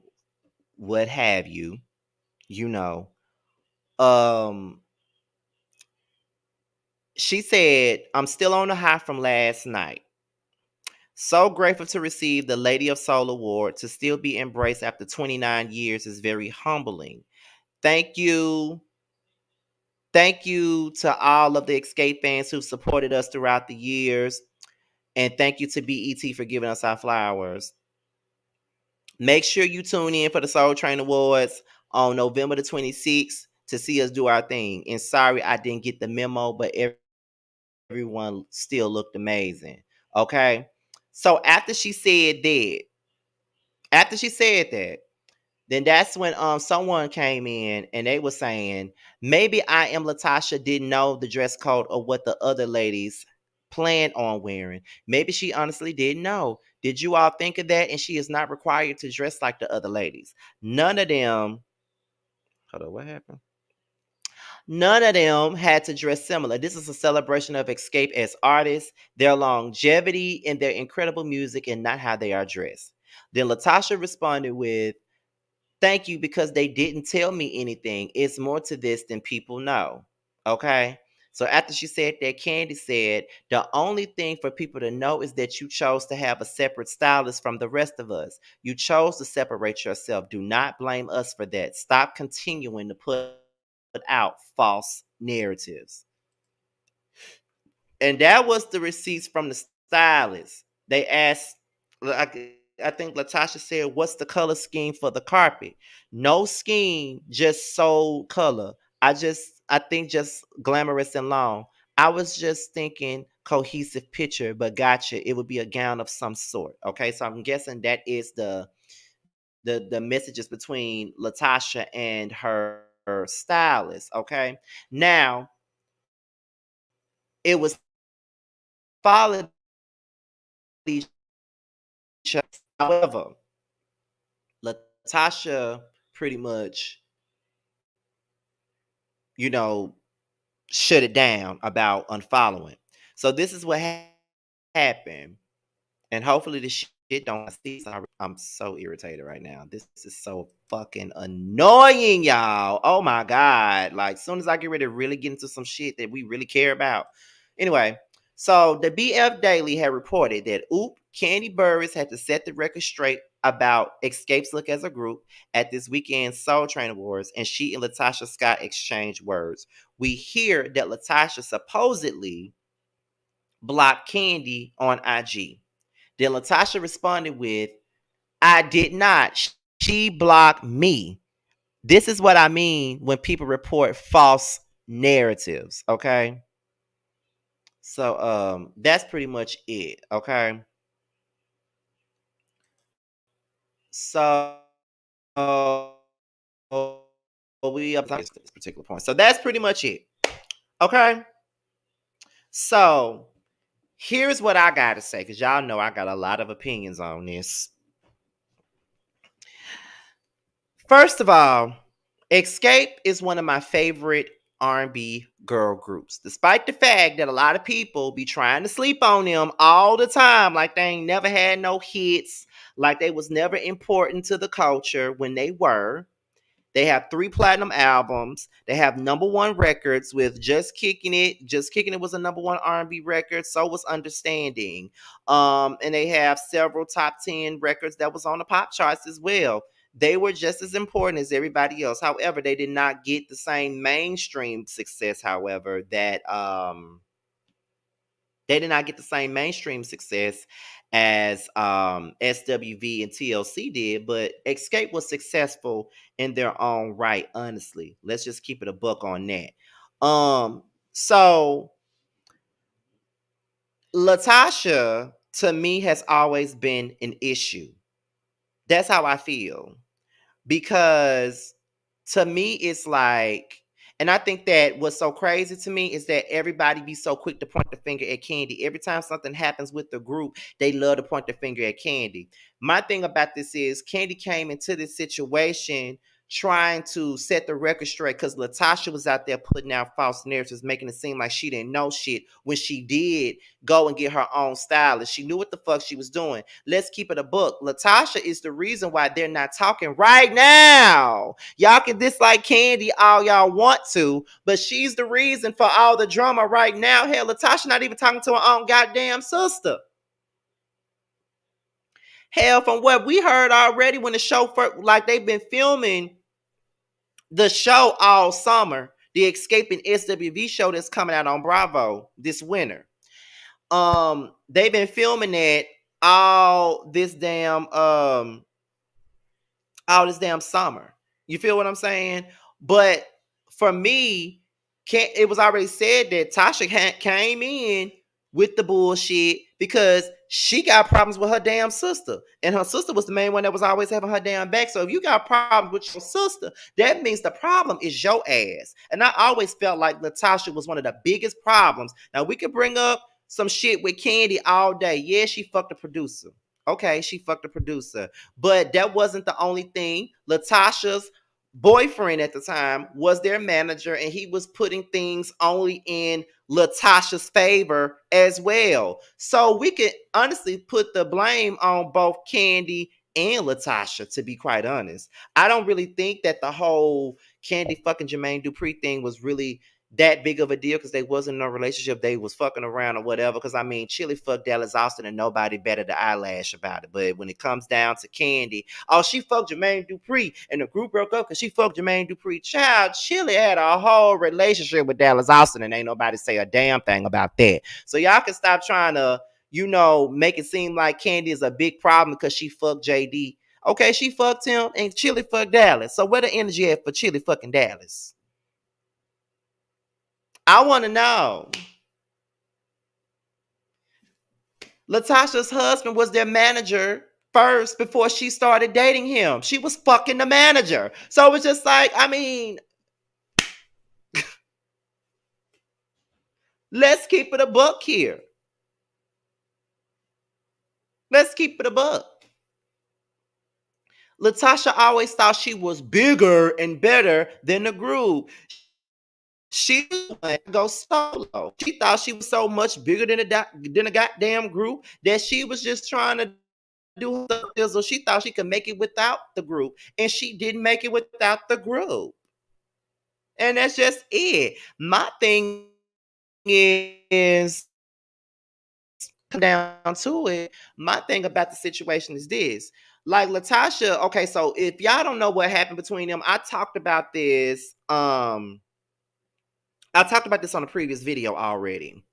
what have you, you know. Um, she said, I'm still on the high from last night. So grateful to receive the Lady of Soul Award. To still be embraced after 29 years is very humbling. Thank you. Thank you to all of the Xscape fans who supported us throughout the years. And thank you to BET for giving us our flowers. Make sure you tune in for the Soul Train Awards on November the 26th to see us do our thing. And sorry I didn't get the memo, but everyone still looked amazing. Okay? So after she said that, then that's when someone came in and they were saying, maybe I Am Latasha didn't know the dress code or what the other ladies planned on wearing. Maybe she honestly didn't know. Did you all think of that? And she is not required to dress like the other ladies. None of them, hold on, what happened? None of them had to dress similar. This is a celebration of Xscape as artists, their longevity, and their incredible music, and not how they are dressed. Then Latasha responded with, thank you, because they didn't tell me anything. It's more to this than people know. Okay? So after she said that, Candy said, the only thing for people to know is that you chose to have a separate stylist from the rest of us. You chose to separate yourself. Do not blame us for that. Stop continuing to put out false narratives. And that was the receipts from the stylist. They asked, I think Latasha said, what's the color scheme for the carpet? No scheme, just sold color. I think just glamorous and long. I was just thinking cohesive picture, but gotcha. It would be a gown of some sort. Okay, so I'm guessing that is the messages between Latasha and her stylist. Okay, now it was followed each other. However, Latasha pretty much, you know, shut it down about unfollowing. So this is what happened. And hopefully this shit don't see. I'm so irritated right now. This is so fucking annoying, y'all. Oh my God. Like, as soon as I get ready to really get into some shit that we really care about. Anyway, so the BF Daily had reported that Candy Burris had to set the record straight about Xscape's look as a group at this weekend's Soul Train Awards, and she and Latasha Scott exchanged words. We hear that Latasha supposedly blocked Candy on IG. Then Latasha responded with, I did not. She blocked me. This is what I mean when people report false narratives, okay? So that's pretty much it, okay? So we up to this particular point. So that's pretty much it. Okay? So here's what I gotta say, because y'all know I got a lot of opinions on this. First of all, Xscape is one of my favorite R&B girl groups. Despite the fact that a lot of people be trying to sleep on them all the time, like they ain't never had no hits, like they was never important to the culture when they were. They have 3 platinum albums. They have #1 records with Just Kicking It. Just Kicking It was a #1 R&B record. So was Understanding. And they have several top 10 records that was on the pop charts as well. They were just as important as everybody else. However, they did not get the same mainstream success, however, that they did not get the same mainstream success as SWV and TLC did, but Xscape was successful in their own right, honestly. Let's just keep it a buck on that. So Latasha, to me, has always been an issue. That's how I feel. Because to me, it's like, And I think that what's so crazy to me is that everybody be so quick to point the finger at Candy. Every time something happens with the group, they love to point the finger at Candy. My thing about this is Candy came into this situation trying to set the record straight because Latasha was out there putting out false narratives, making it seem like she didn't know shit when she did go and get her own stylist. She knew what the fuck she was doing. Let's keep it a book. Latasha is the reason why they're not talking right now. Y'all can dislike Candy all y'all want to, but she's the reason for all the drama right now. Hell, Latasha not even talking to her own goddamn sister. Hell, from what we heard already when the show first, like they've been filming the show all summer, the Xscape SWV show that's coming out on Bravo this winter. They've been filming that all this damn summer. You feel what I'm saying? But for me, it was already said that Tasha came in with the bullshit because she got problems with her damn sister. And her sister was the main one that was always having her damn back. So if you got problems with your sister, that means the problem is your ass. And I always felt like Natasha was one of the biggest problems. Now, we could bring up some shit with Candy all day. Yeah, she fucked the producer. Okay, she fucked the producer. But that wasn't the only thing. Latasha's boyfriend at the time was their manager, and he was putting things only in Latasha's favor as well. So we could honestly put the blame on both Candy and Latasha, to be quite honest. I don't really think that the whole Candy fucking Jermaine Dupri thing was really that big of a deal because they wasn't in a relationship. They was fucking around or whatever. Because I mean, Chili fucked Dallas Austin and nobody batted the eyelash about it. But when it comes down to Candy, oh, she fucked Jermaine Dupri and the group broke up because she fucked Jermaine Dupri. Child, Chili had a whole relationship with Dallas Austin and ain't nobody say a damn thing about that. So y'all can stop trying to, make it seem like Candy is a big problem because she fucked JD. Okay, she fucked him and Chili fucked Dallas. So where the energy at for Chili fucking Dallas? I want to know. Latasha's husband was their manager first before she started dating him. She was fucking the manager. So it's just like, I mean, let's keep it a buck here. Let's keep it a buck. Latasha always thought she was bigger and better than the group. She wanted to go solo. She thought she was so much bigger than a goddamn group that she was just trying to do her so she thought she could make it without the group, and she didn't make it without the group. And that's just it. My thing is, come down to it, my thing about the situation is this. Like Latasha, okay, so if y'all don't know what happened between them, I talked about this. I talked about this on a previous video already.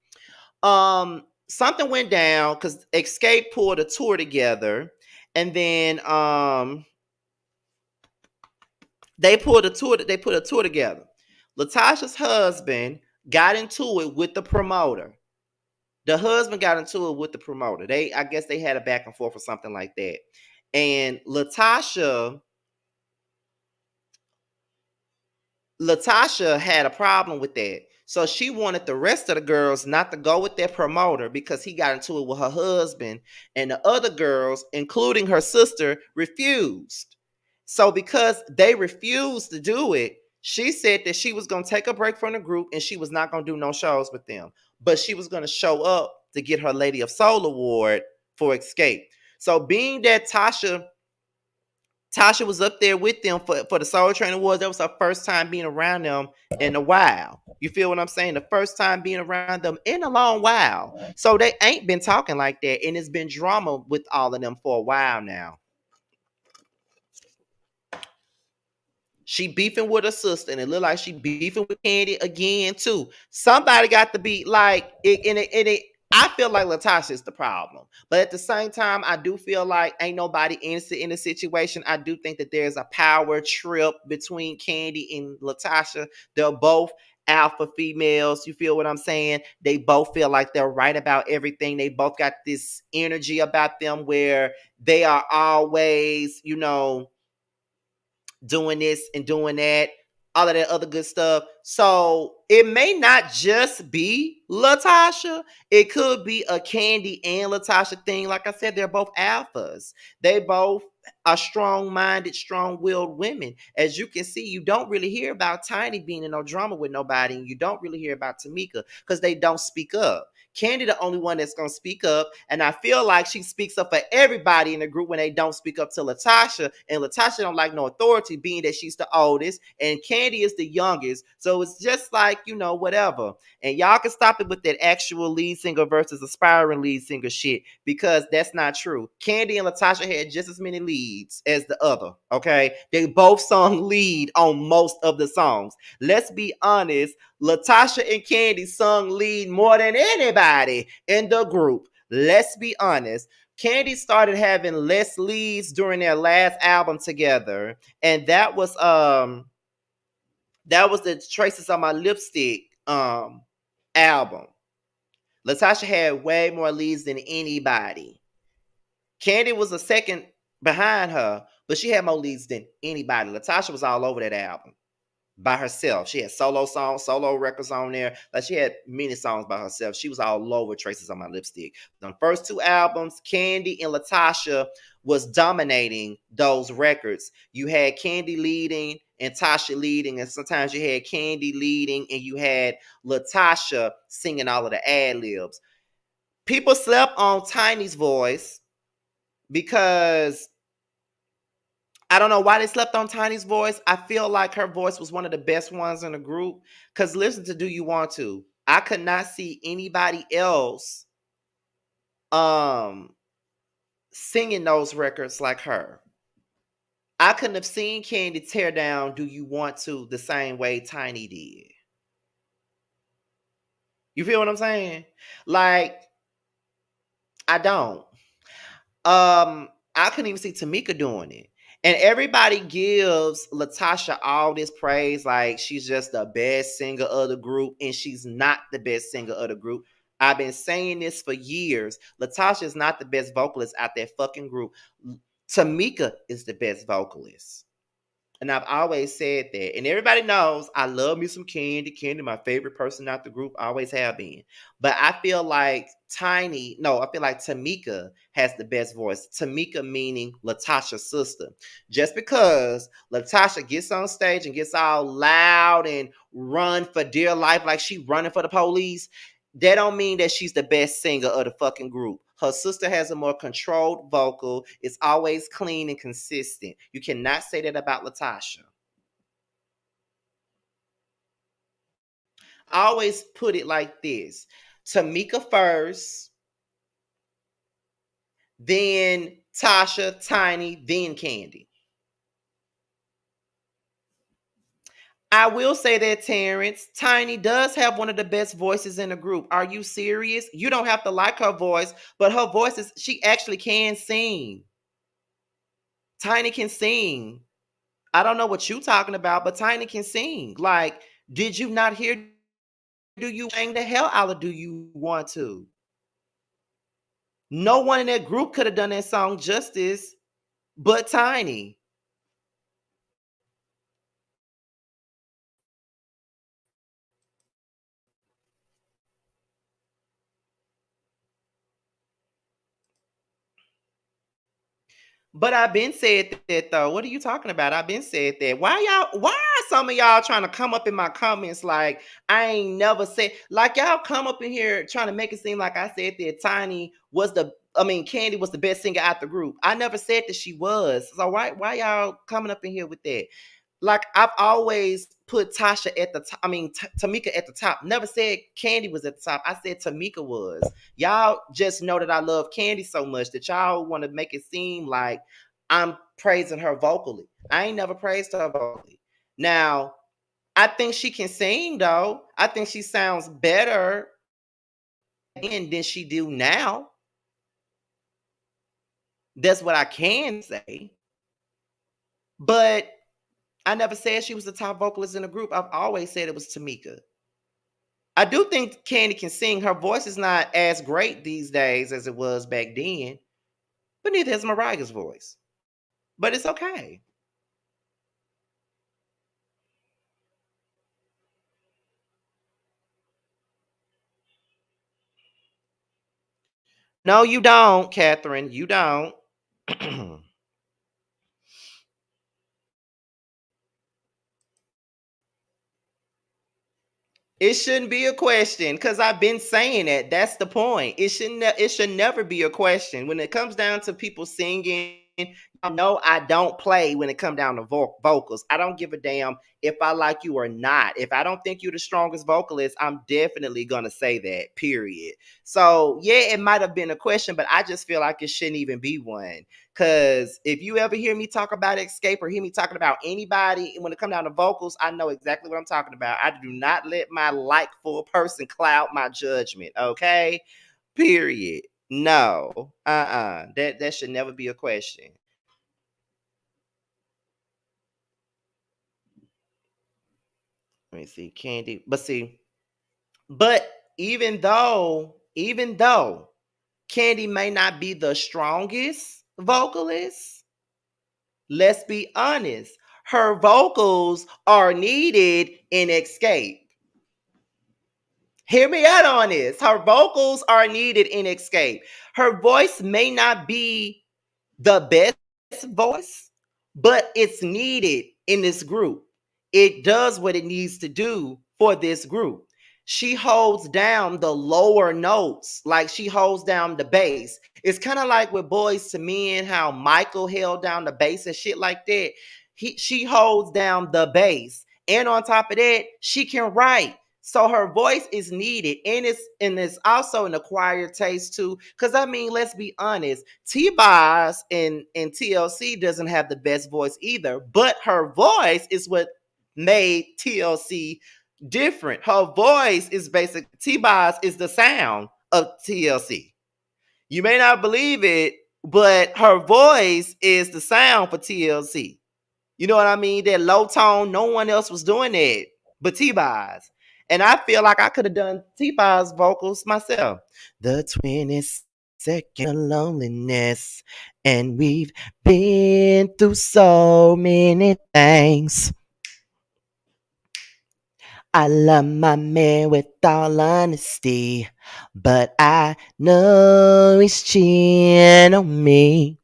Something went down because Xscape pulled a tour together, and then they put a tour together. Latasha's husband got into it with the promoter. The husband got into it with the promoter. I guess they had a back and forth or something like that. And Latasha had a problem with that. So she wanted the rest of the girls not to go with their promoter because he got into it with her husband, and the other girls, including her sister, refused. So because they refused to do it, she said that she was going to take a break from the group and she was not going to do no shows with them. But she was going to show up to get her Lady of Soul award for Xscape. So being that Tasha was up there with them for the Soul Train Awards. That was her first time being around them in a while. You feel what I'm saying? The first time being around them in a long while. So they ain't been talking like that. And it's been drama with all of them for a while now. She beefing with her sister, and it look like she beefing with Candy again too. Somebody got to be like it. I feel like Latasha is the problem, but at the same time, I do feel like ain't nobody innocent in the situation. I do think that there's a power trip between Candy and Latasha. They're both alpha females. You feel what I'm saying? They both feel like they're right about everything. They both got this energy about them where they are always, doing this and doing that. all of that other good stuff. So it may not just be Latasha. It could be a Candy and Latasha thing. Like I said, they're both alphas. They both are strong-minded, strong-willed women. As you can see, you don't really hear about Tiny being in no drama with nobody, and you don't really hear about Tamika because they don't speak up. Candy the only one that's gonna speak up, and I feel like she speaks up for everybody in the group when they don't speak up to Latasha, and Latasha don't like no authority, being that she's the oldest, and Candy is the youngest, so it's just like, whatever. And y'all can stop it with that actual lead singer versus aspiring lead singer shit, because that's not true. Candy and Latasha had just as many leads as the other, okay? They both sung lead on most of the songs. Let's be honest, Latasha and Candy sung lead more than anybody in the group. Let's be honest. Candy started having less leads during their last album together, and that was the Traces on My Lipstick album. Latasha had way more leads than anybody. Candy was a second behind her, but she had more leads than anybody. Latasha was all over that album by herself. She had solo songs, solo records on there. Like, she had many songs by herself. She was all over Traces on My Lipstick. The first two albums, Candy and Latasha was dominating those records. You had Candy leading and Tasha leading, and sometimes you had Candy leading and you had Latasha singing all of the ad libs. People slept on Tiny's voice because I don't know why they slept on Tiny's voice. I feel like her voice was one of the best ones in the group. Because listen to Do You Want To? I could not see anybody else singing those records like her. I couldn't have seen Candy tear down Do You Want To the same way Tiny did. You feel what I'm saying? Like, I don't. I couldn't even see Tamika doing it. And everybody gives Latasha all this praise, like she's just the best singer of the group, and she's not the best singer of the group. I've been saying this for years. Latasha is not the best vocalist out that fucking group. Tamika is the best vocalist. And I've always said that. And everybody knows I love me some Candy. Candy, my favorite person out the group, always have been. But I feel like I feel like Tamika has the best voice. Tamika meaning Latasha's sister. Just because Latasha gets on stage and gets all loud and run for dear life like she running for the police, that don't mean that she's the best singer of the fucking group. Her sister has a more controlled vocal. It's always clean and consistent. You cannot say that about Latasha. I always put it like this: Tamika first, then Tasha, Tiny, then Candy. I will say that, Terrence, Tiny does have one of the best voices in the group. Are you serious? You don't have to like her voice, but her voice is, she actually can sing. Tiny can sing. I don't know what you talking about, but Tiny can sing. Like, did you not hear Do You Sang the hell out of Do You Want To? No one in that group could have done that song justice but Tiny. But I've been said that though. What are you talking about? I've been said that. Why are some of y'all trying to come up in my comments like I ain't never said, like, y'all come up in here trying to make it seem like I said that Candy was the best singer out the group. I never said that she was. So why y'all coming up in here with that? Like, I've always put Tasha at the top. Tamika at the top. Never said Candy was at the top. I said Tamika was. Y'all just know that I love Candy so much that y'all want to make it seem like I'm praising her vocally. I ain't never praised her vocally. Now, I think she can sing though. I think she sounds better then than she do now. That's what I can say. But I never said she was the top vocalist in the group. I've always said it was Tamika. I do think Candy can sing. Her voice is not as great these days as it was back then, but neither is Mariah's voice. But it's okay. No, you don't, Catherine. You don't. It shouldn't be a question because I've been saying that. That's the point. It should never be a question. When it comes down to people singing, no, I don't play when it comes down to vocals. I don't give a damn if I like you or not. If I don't think you're the strongest vocalist, I'm definitely gonna say that. Period. So yeah, it might have been a question, but I just feel like it shouldn't even be one. Cause if you ever hear me talk about Xscape or hear me talking about anybody when it comes down to vocals, I know exactly what I'm talking about. I do not let my like for a person cloud my judgment. Okay. Period. No. That should never be a question. Let me see. Candy. But even though Candy may not be the strongest vocalist, let's be honest. Her vocals are needed in Xscape. Hear me out on this. Her vocals are needed in Xscape. Her voice may not be the best voice, but it's needed in this group. It does what it needs to do for this group. She holds down the lower notes, like she holds down the bass. It's kind of like with Boys to Men, how Michael held down the bass and shit like that. She holds down the bass. And on top of that, she can write. So her voice is needed, and it's also an acquired taste too. Because I mean, let's be honest, T-Boz in TLC doesn't have the best voice either, but her voice is what made TLC different. Her voice is basic. T-Boz is the sound of TLC. You may not believe it, but her voice is the sound for TLC. You know what I mean? That low tone, no one else was doing that but T-Boz. And I feel like I could have done T-Boz vocals myself. The 22nd of loneliness, and we've been through so many things. I love my man with all honesty, but I know he's cheating on me.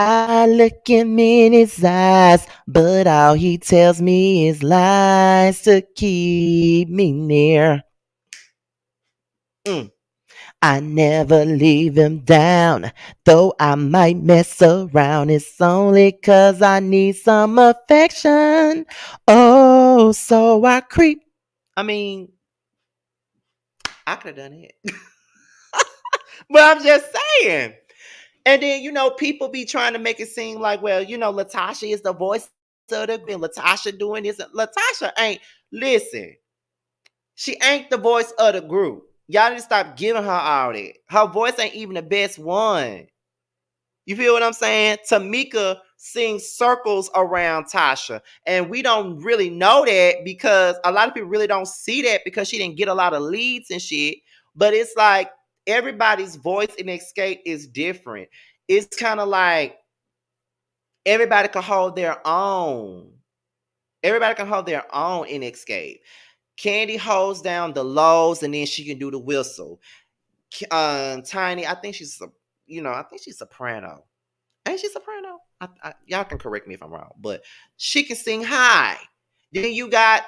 I look him in his eyes, but all he tells me is lies to keep me near. Mm. I never leave him down, though I might mess around. It's only 'cause I need some affection. Oh, so I creep. I mean, I could have done it. But I'm just saying. And then, people be trying to make it seem like, well, Latasha is the voice of the group. Latasha doing this. Latasha ain't, listen, she ain't the voice of the group. Y'all need to stop giving her all that. Her voice ain't even the best one. You feel what I'm saying? Tamika sings circles around Tasha. And we don't really know that because a lot of people really don't see that because she didn't get a lot of leads and shit. But it's like everybody's voice in Xscape is different. It's kind of like everybody can hold their own. Everybody can hold their own in Xscape. Candy holds down the lows and then she can do the whistle. Tiny, I think she's soprano. Ain't she soprano? Y'all can correct me if I'm wrong, but she can sing high. Then you got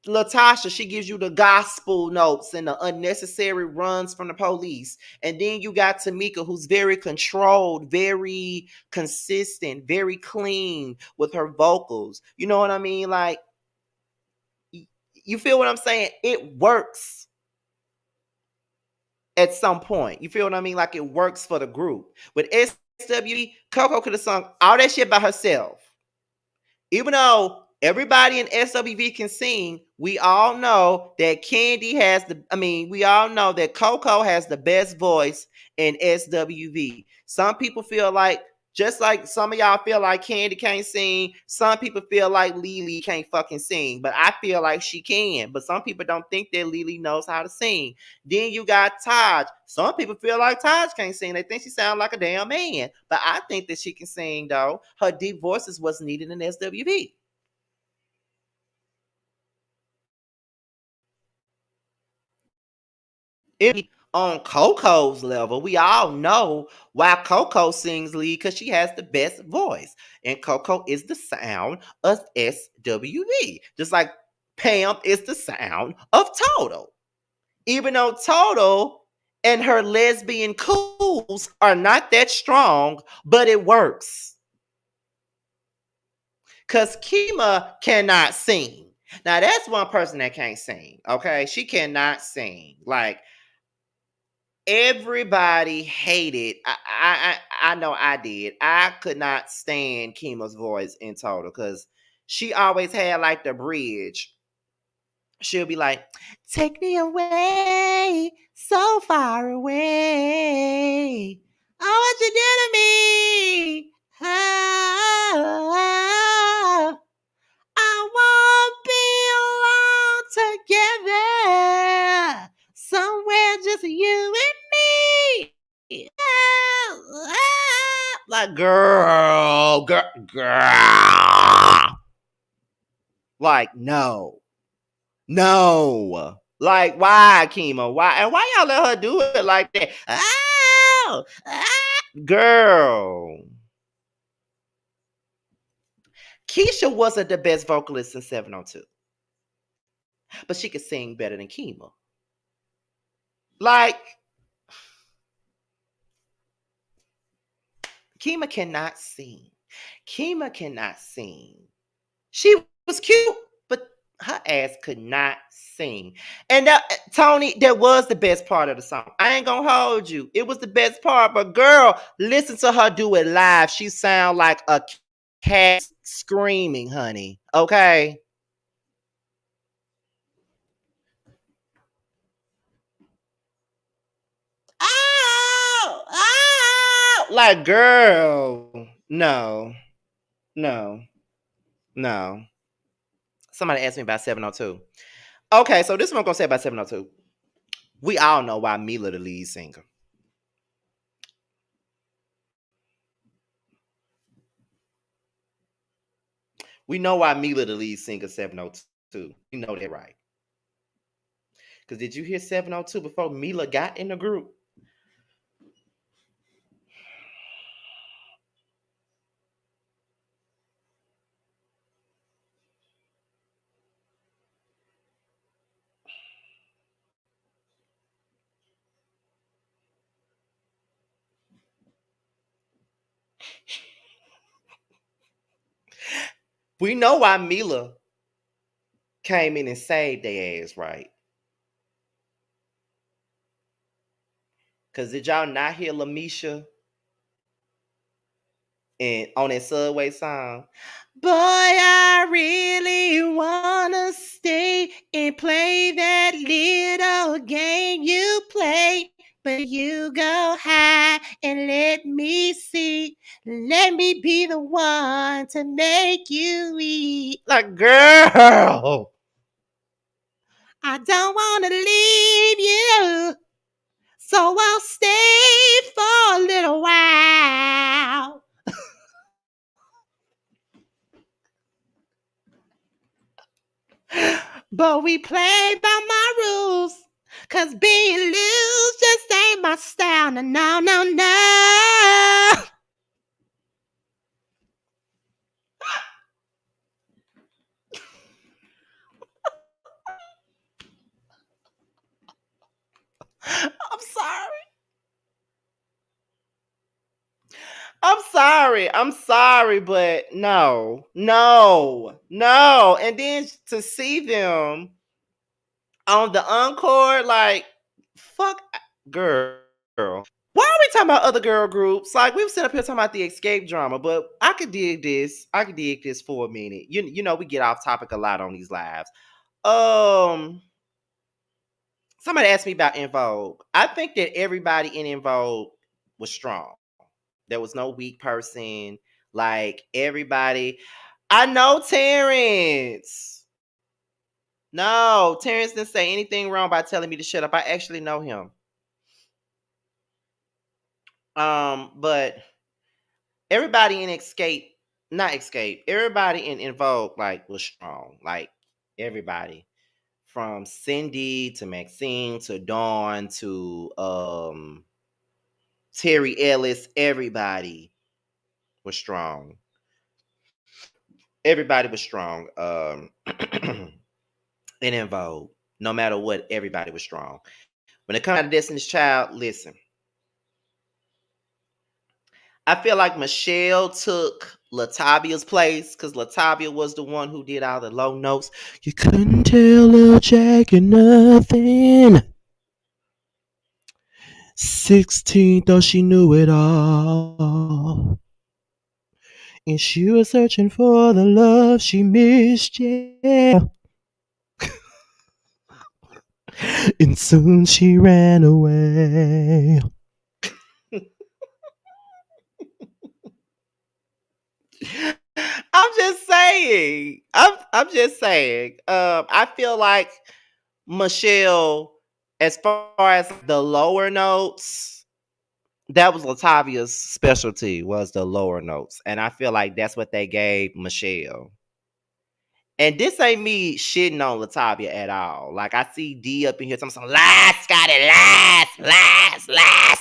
Latasha. She gives you the gospel notes and the unnecessary runs from the police. And then you got Tamika, who's very controlled, very consistent, very clean with her vocals. You know what I mean? Like, you feel what I'm saying? It works at some point. You feel what I mean? Like it works for the group. With SWE, Coco could have sung all that shit by herself. Even though everybody in SWV can sing, we all know that we all know that Coco has the best voice in SWV. Some people feel like, just like some of y'all feel like Candy can't sing, some people feel like Lily can't fucking sing, but I feel like she can. But some people don't think that Lily knows how to sing. Then you got Taj. Some people feel like Taj can't sing. They think she sounds like a damn man. But I think that she can sing, though. Her deep voice is what's needed in SWV. On Coco's level, we all know why Coco sings lead because she has the best voice. And Coco is the sound of SWV. Just like Pam is the sound of Total. Even though Total and her lesbian cools are not that strong, but it works. Because Kima cannot sing. Now, that's one person that can't sing, okay? She cannot sing. Like, everybody hated. I know I did. I could not stand Kima's voice in Total because she always had like the bridge. She'll be like, "Take me away, so far away. Oh, what you did to me? Oh, I won't be alone together. Somewhere just you and me. Oh, oh." Like, girl. Like, no. No. Like, why, Kima? Why? And why y'all let her do it like that? Oh, girl. Keisha wasn't the best vocalist in 702, but she could sing better than Kima. Like, Kima cannot sing. Kima cannot sing. She was cute, but her ass could not sing. And that, Tony, that was the best part of the song. I ain't gonna hold you. It was the best part. But girl, listen to her do it live. She sound like a cat screaming, honey. Okay. Oh, oh, like, girl, no, no, no. Somebody asked me about 702. Okay, so this is what I'm gonna say about 702. We all know why Mila the lead singer. We know why Mila the lead singer 702. We know that, right? Because did you hear 702 before Mila got in the group? We know why Mila came in and saved their ass, right? Because did y'all not hear Lamisha and on that Subway song? Boy, I really wanna stay and play that little game you play. But you go high and let me see. Let me be the one to make you eat. Like, girl, I don't want to leave you. So I'll stay for a little while. But we play by my rules. Cause being loose just ain't my style. No, no, no, no. I'm sorry. I'm sorry. I'm sorry, but no, no, no. And then to see them on the encore, like, fuck, girl. Why are we talking about other girl groups? Like, we were sitting up here talking about the Xscape drama, but I could dig this. I could dig this for a minute. You know, we get off topic a lot on these lives. Um, Somebody asked me about In Vogue. I think that everybody in Vogue was strong. There was no weak person. Like, everybody. I know Terrence. No, Terrence didn't say anything wrong by telling me to shut up. I actually know him. But everybody in Xscape, not Xscape, everybody in Vogue, like, was strong. Like, everybody. from Cindy to Maxine to Dawn to Terry Ellis, everybody was strong. Everybody was strong. And in vogue. No matter what, everybody was strong. When it comes to Destiny's Child, listen. I feel like Michelle took Latavia's place because Latavia was the one who did all the low notes. You couldn't tell Lil Jack nothing. 16 though she knew it all. And she was searching for the love she missed, yeah. And soon she ran away. I'm just saying. I'm just saying. I feel like Michelle, as far as the lower notes, that was Latavia's specialty was the lower notes, and I feel like that's what they gave Michelle. And this ain't me shitting on Latavia at all. Like I see D up in here, some last got it, last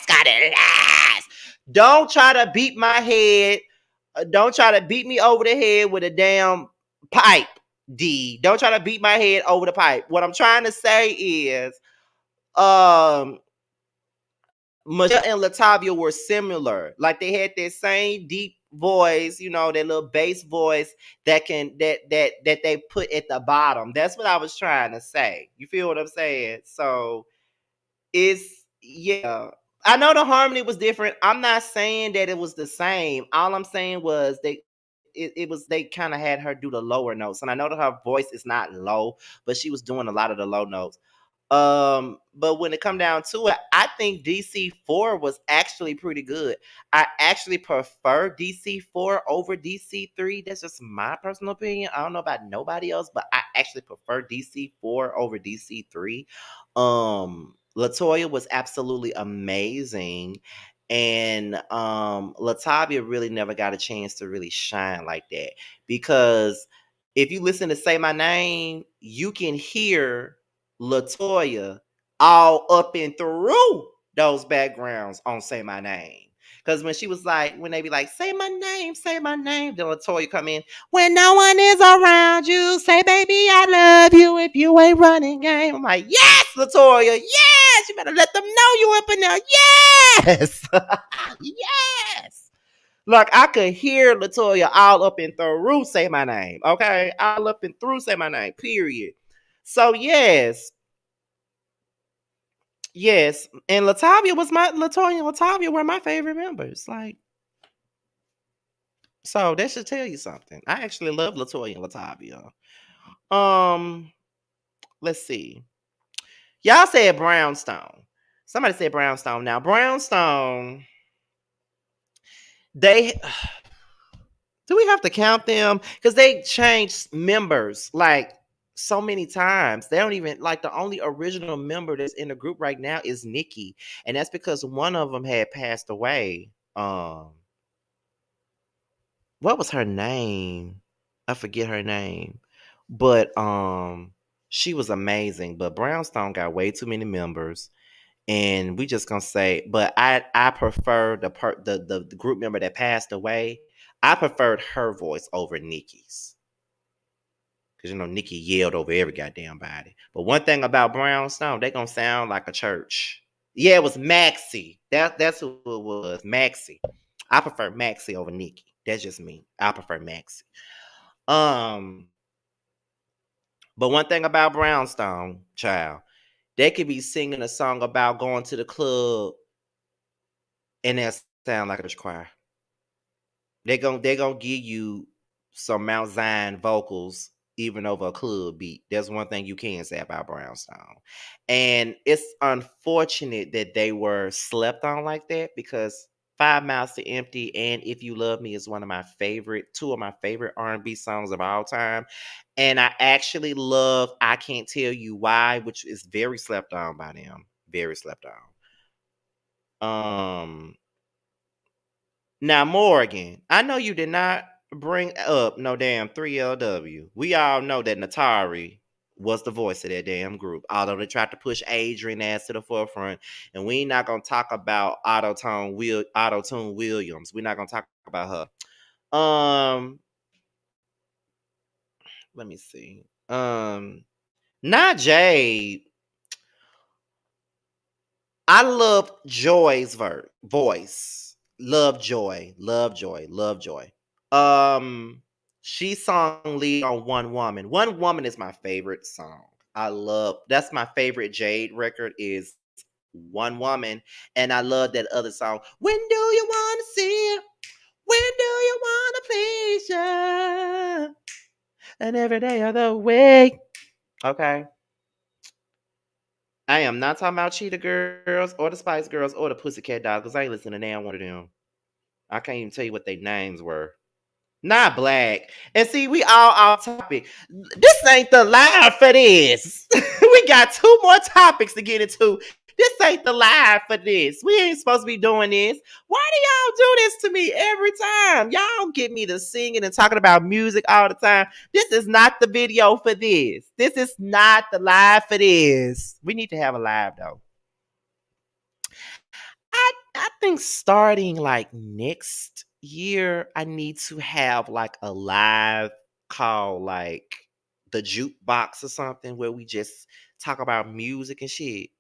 got it, last. Don't try to beat my head. Don't try to beat me over the head with a damn pipe, D. Don't try to beat my head over the pipe. What I'm trying to say is, um, Michelle and Latavia were similar. Like they had that same deep voice, you know, that little bass voice that they put at the bottom. That's what I was trying to say. You feel what I'm saying? So it's yeah. I know the harmony was different. I'm not saying that it was the same. All I'm saying was it was they kind of had her do the lower notes. And I know that her voice is not low, but she was doing a lot of the low notes. But when it come down to it, I think DC4 was actually pretty good. I actually prefer DC4 over DC3. That's just my personal opinion. I don't know about nobody else, but I actually prefer DC4 over DC3. Latoya was absolutely amazing. And Latavia really never got a chance to really shine like that. Because if you listen to Say My Name, you can hear Latoya all up and through those backgrounds on Say My Name. Because when she was like, when they be like, say my name, then Latoya come in, when no one is around you, say, baby, I love you if you ain't running game. I'm like, yes, Latoya, yes, you better let them know you up in there, yes, yes. Like I could hear Latoya all up and through Say My Name, okay? All up and through Say My Name, period. So yes, yes, and Latavia was my Latoya and Latavia were my favorite members. Like, so that should tell you something. I actually love Latoya and Latavia. Um, let's see. Y'all said Brownstone. Somebody said Brownstone. Now Brownstone, they do we have to count them? Because they changed members like so many times. They don't even like the only original member that's in the group right now is Nikki, and that's because one of them had passed away. What was her name? I forget her name, but she was amazing. But Brownstone got way too many members, and we just gonna say. But I prefer the group member that passed away. I preferred her voice over Nikki's. Because you know Nikki yelled over every goddamn body. But one thing about Brownstone, they gonna sound like a church. Yeah, it was Maxie. That's who it was. Maxie. I prefer Maxie over Nikki. That's just me. I prefer Maxie. Um, but one thing about Brownstone, child, they could be singing a song about going to the club and that sound like a church choir. They gonna give you some Mount Zion vocals even over a club beat. That's one thing you can say about Brownstone. And it's unfortunate that they were slept on like that because 5 Miles to Empty and If You Love Me is one of my two of my favorite R&B songs of all time. And I actually love I Can't Tell You Why, which is very slept on by them. Very slept on. Now, Morgan, I know you did not bring up no damn 3LW. We all know that Natari was the voice of that damn group. Although they tried to push Adrian ass to the forefront, and we ain't not gonna talk about Auto-Tune Williams. We're not gonna talk about her. Let me see. Not Jade. I love Joy's voice. Love Joy. Love Joy. Love Joy. She sung lead on One Woman. One Woman is my favorite song. That's my favorite Jade record is One Woman. And I love that other song. When do you wanna see it? When do you wanna please you? And every day of the week. Okay. I am not talking about Cheetah Girls or the Spice Girls or the Pussycat Dolls because I ain't listening to damn one of them. I can't even tell you what their names were. Not black. And see, we all off topic. This ain't the live for this. We got two more topics to get into. This ain't the live for this. We ain't supposed to be doing this. Why do y'all do this to me every time? Y'all get me to singing and talking about music all the time. This is not the video for this. This is not the live for this. We need to have a live though. I think starting like next year, I need to have like a live call, like the jukebox or something, where we just talk about music and shit.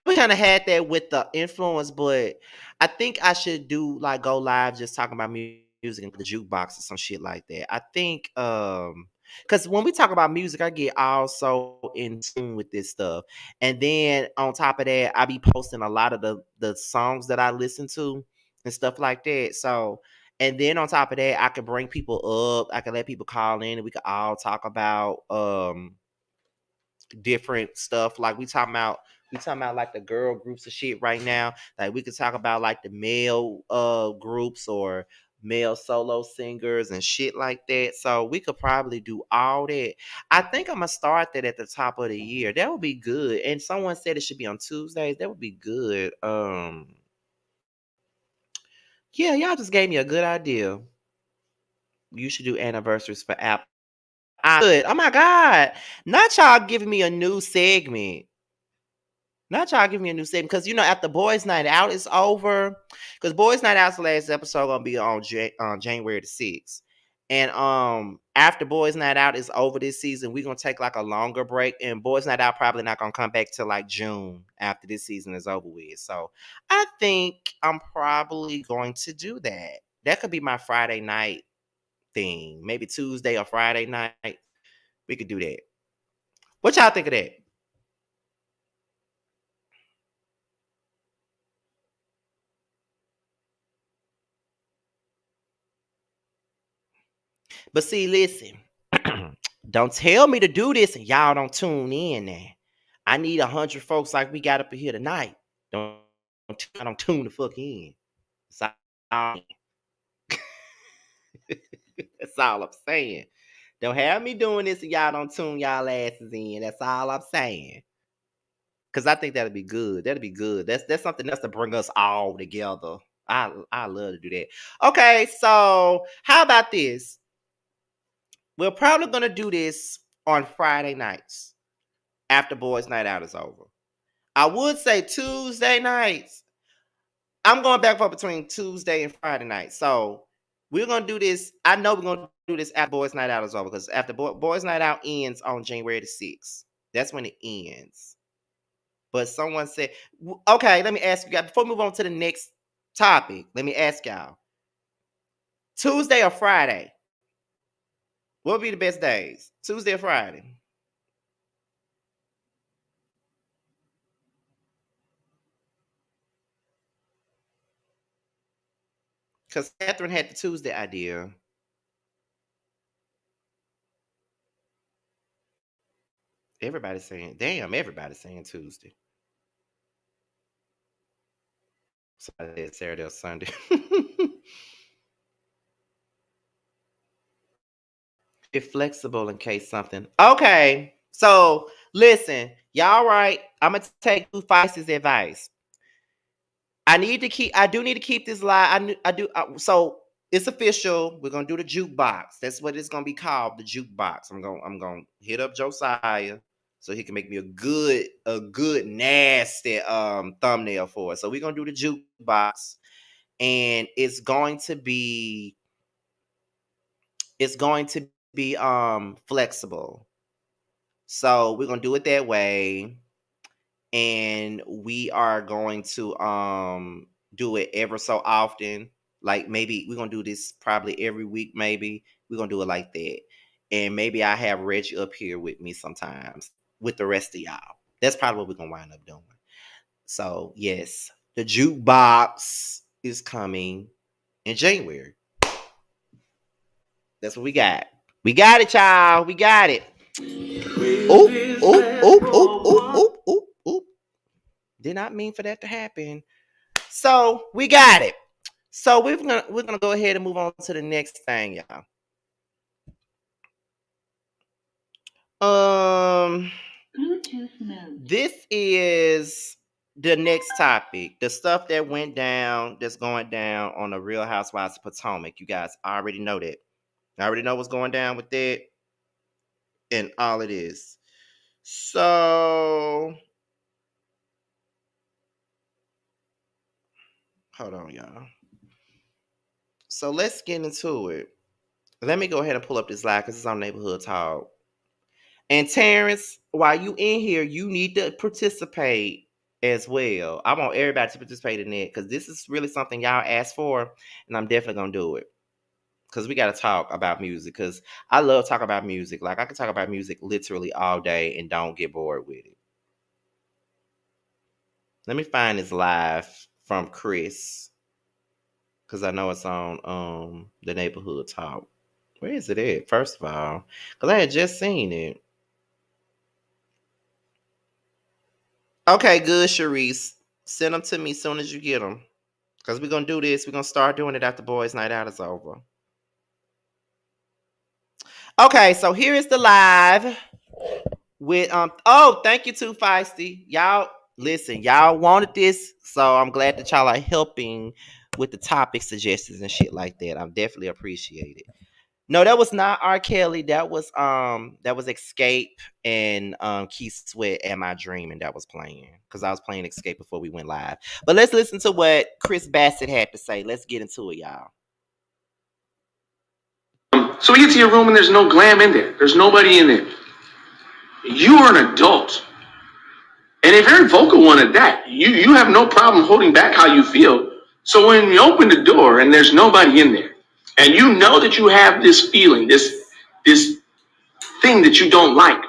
We kind of had that with the influence, but I think I should do like go live just talking about music and the jukebox or some shit like that. I think because when we talk about music, I get also in tune with this stuff. And then on top of that, I be posting a lot of the songs that I listen to and stuff like that. So and then on top of that, I can bring people up. I can let people call in and we can all talk about different stuff. Like we talking about like the girl groups of shit right now. Like we could talk about like the male groups or male solo singers and shit like that. So we could probably do all that. I think I'm gonna start that at the top of the year. That would be good. And someone said it should be on Tuesdays. That would be good. Yeah, y'all just gave me a good idea. You should do anniversaries for Apple. I could. Oh my God. Not y'all giving me a new segment. Not y'all give me a new segment because after Boys Night Out is over, because Boys Night Out's the last episode gonna be on January the 6th, and after Boys Night Out is over this season, we're gonna take like a longer break, and Boys Night Out probably not gonna come back till like June after this season is over with. So I think I'm probably going to do that. That could be my Friday night thing, maybe Tuesday or Friday night. We could do that. What y'all think of that? But see, listen, don't tell me to do this and y'all don't tune in now. I need 100 folks like we got up in here tonight. Don't tune the fuck in. That's all, that's all I'm saying. Don't have me doing this and y'all don't tune y'all asses in. That's all I'm saying. Cause I think that'd be good. That'd be good. That's something else to bring us all together. I love to do that. Okay, so how about this? We're probably gonna do this on Friday nights after Boys Night Out is over. I would say Tuesday nights. I'm going back and forth between Tuesday and Friday night. So we're gonna do this. I know we're gonna do this after Boys Night Out is over because after Boys Night Out ends on January the 6th. That's when it ends. But someone said, okay, let me ask you guys before we move on to the next topic. Let me ask y'all. Tuesday or Friday? What would be the best days? Tuesday or Friday? Because Catherine had the Tuesday idea. Everybody's saying, damn, everybody's saying Tuesday. Saturday, Saturday or Sunday. Be flexible in case something. Okay. So listen, y'all right. I'm gonna take two Feist's advice. I do need to keep this live. I do. So it's official. We're gonna do the jukebox. That's what it's gonna be called, the jukebox. I'm gonna hit up Josiah so he can make me a good nasty thumbnail for it. So we're gonna do the jukebox, and it's going to be flexible. So we're gonna do it that way, and we are going to do it ever so often. Like maybe we're gonna do this probably every week. Maybe we're gonna do it like that, and maybe I have Reggie up here with me sometimes with the rest of y'all. That's probably what we're gonna wind up doing. So yes, the jukebox is coming in January. That's what we got. We got it, y'all. We got it. Oop, oop, oop, oop, oop, oop, oop, oop. Did not mean for that to happen. So we got it. So we're gonna go ahead and move on to the next thing, y'all. Bluetooth mode. This is the next topic. The stuff that went down, that's going down on the Real Housewives of Potomac. You guys already know that. I already know what's going down with that and all it is. So hold on, y'all. So let's get into it. Let me go ahead and pull up this live because it's on Neighborhood Talk. And Terrence, while you in here, you need to participate as well. I want everybody to participate in it because this is really something y'all asked for, and I'm definitely gonna do it. Because we gotta talk about music. Because I love talking about music. Like I can talk about music literally all day and don't get bored with it. Let me find this live from Chris. Because I know it's on the Neighborhood Talk. Where is it at, first of all? Because I had just seen it. Okay, good, Sharice. Send them to me as soon as you get them. Because we're going to do this. We're going to start doing it after Boys Night Out is over. Okay, so here is the live with oh, thank you too, Feisty. Y'all, listen, y'all wanted this, so I'm glad that y'all are helping with the topic suggestions and shit like that. I'm definitely appreciate it. No, that was not R. Kelly. That was Xscape and Keith Sweat, Am I Dreaming, that was playing. Because I was playing Xscape before we went live. But let's listen to what Chris Bassett had to say. Let's get into it, y'all. So we get to your room and there's no glam in there. There's nobody in there. You are an adult. And a very vocal one at that. You have no problem holding back how you feel. So when you open the door and there's nobody in there, and you know that you have this feeling, this thing that you don't like,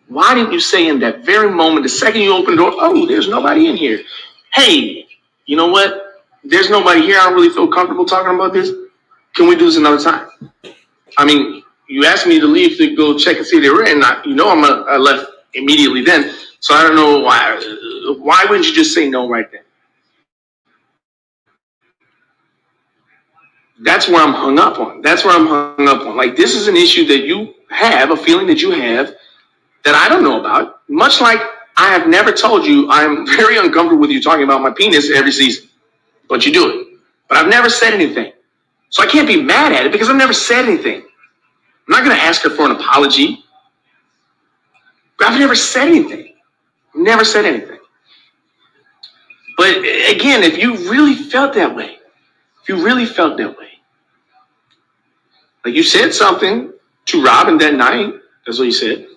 why didn't you say in that very moment, the second you open the door, oh, there's nobody in here. Hey, you know what? There's nobody here. I don't really feel comfortable talking about this. Can we do this another time? I mean, you asked me to leave to go check and see if they were in. I left immediately then. So I don't know why. Why wouldn't you just say no right then? That's where I'm hung up on. Like, this is an issue that you have, a feeling that you have that I don't know about. Much like I have never told you I'm very uncomfortable with you talking about my penis every season. But you do it. But I've never said anything. So I can't be mad at it because I've never said anything. I'm not going to ask her for an apology. But I've never said anything. But again, if you really felt that way, like you said something to Robin that night, that's what you said.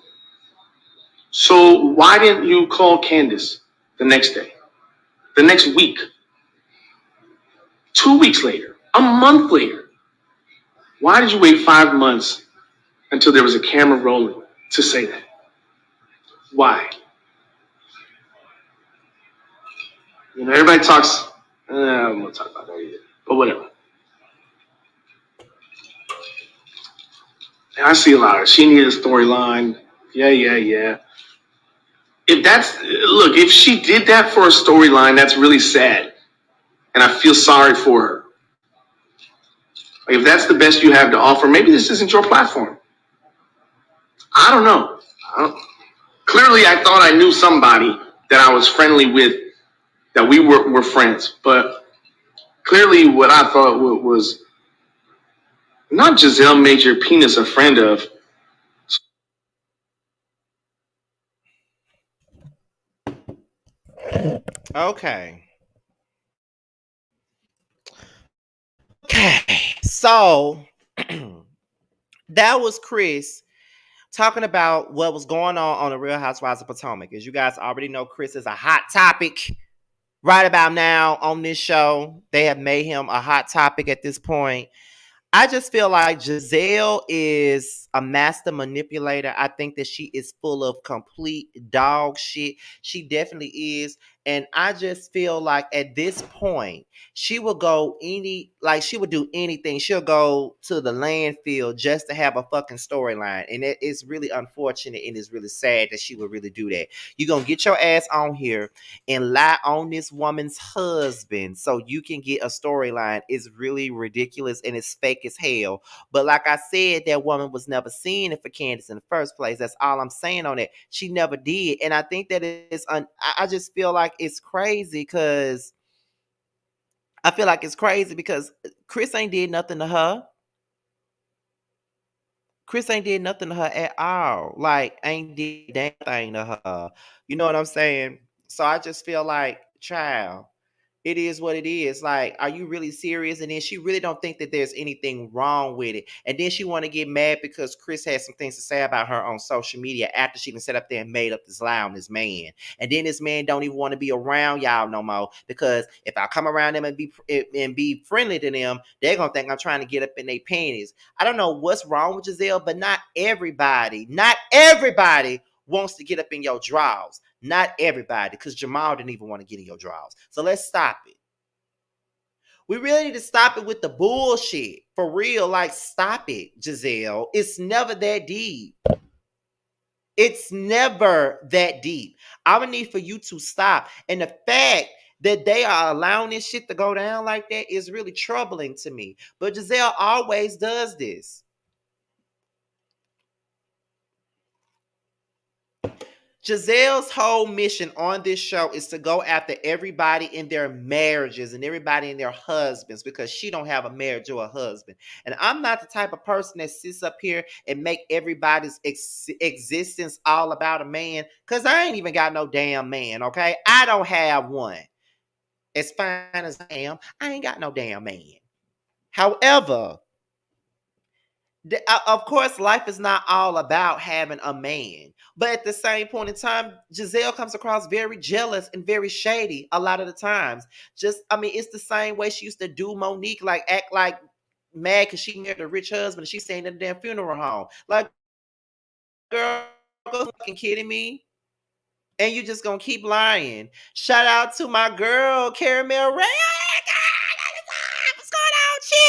So why didn't you call Candace the next day, the next week, 2 weeks later, a month later? Why did you wait 5 months until there was a camera rolling to say that? Why? You know, everybody talks, I'm going to talk about that either, but whatever. I see a lot of, she needed a storyline. Yeah. If she did that for a storyline, that's really sad. And I feel sorry for her. Like, if that's the best you have to offer, maybe this isn't your platform. I don't know. Clearly, I thought I knew somebody that I was friendly with, that we were friends. But Clearly, what I thought was not Giselle made your penis a friend of. Okay. Okay. So that was Chris talking about what was going on the Real Housewives of Potomac. As you guys already know, Chris is a hot topic right about now on this show. They have made him a hot topic at this point. I just feel like Giselle is a master manipulator. I think that she is full of complete dog shit. She definitely is. And I just feel like at this point, she will she would do anything. She'll go to the landfill just to have a fucking storyline. And it is really unfortunate and it's really sad that she would really do that. You're going to get your ass on here and lie on this woman's husband so you can get a storyline is really ridiculous and it's fake as hell. But like I said, that woman was never seen it for Candace in the first place. That's all I'm saying on it. She never did. And I think that I just feel like it's crazy because Chris ain't did nothing to her. Chris ain't did nothing to her at all. Like, ain't did damn thing to her. You know what I'm saying? So I just feel like, child, it is what it is. Like, are you really serious? And then she really don't think that there's anything wrong with it. And then she want to get mad because Chris had some things to say about her on social media after she done set up there and made up this lie on this man. And then this man don't even want to be around y'all no more because if I come around them and be friendly to them, they're gonna think I'm trying to get up in their panties. I don't know what's wrong with Giselle, but not everybody wants to get up in your drawers. Not everybody, because Jamal didn't even want to get in your drawers. So let's stop it. We really need to stop it with the bullshit. For real, like, stop it, Giselle. It's never that deep. It's never that deep. I would need for you to stop. And the fact that they are allowing this shit to go down like that is really troubling to me. But Giselle always does this. Giselle's whole mission on this show is to go after everybody in their marriages and everybody in their husbands because she don't have a marriage or a husband. And I'm not the type of person that sits up here and make everybody's existence all about a man because I ain't even got no damn man, okay? I don't have one. As fine as I am, I ain't got no damn man. However, of course, life is not all about having a man. But at the same point in time, Giselle comes across very jealous and very shady a lot of the times. It's the same way she used to do Monique, like act like mad because she married a rich husband and she's staying in the damn funeral home. Like, girl, go fucking kidding me? And you just gonna keep lying. Shout out to my girl, Caramel Ray. What's going on, chick?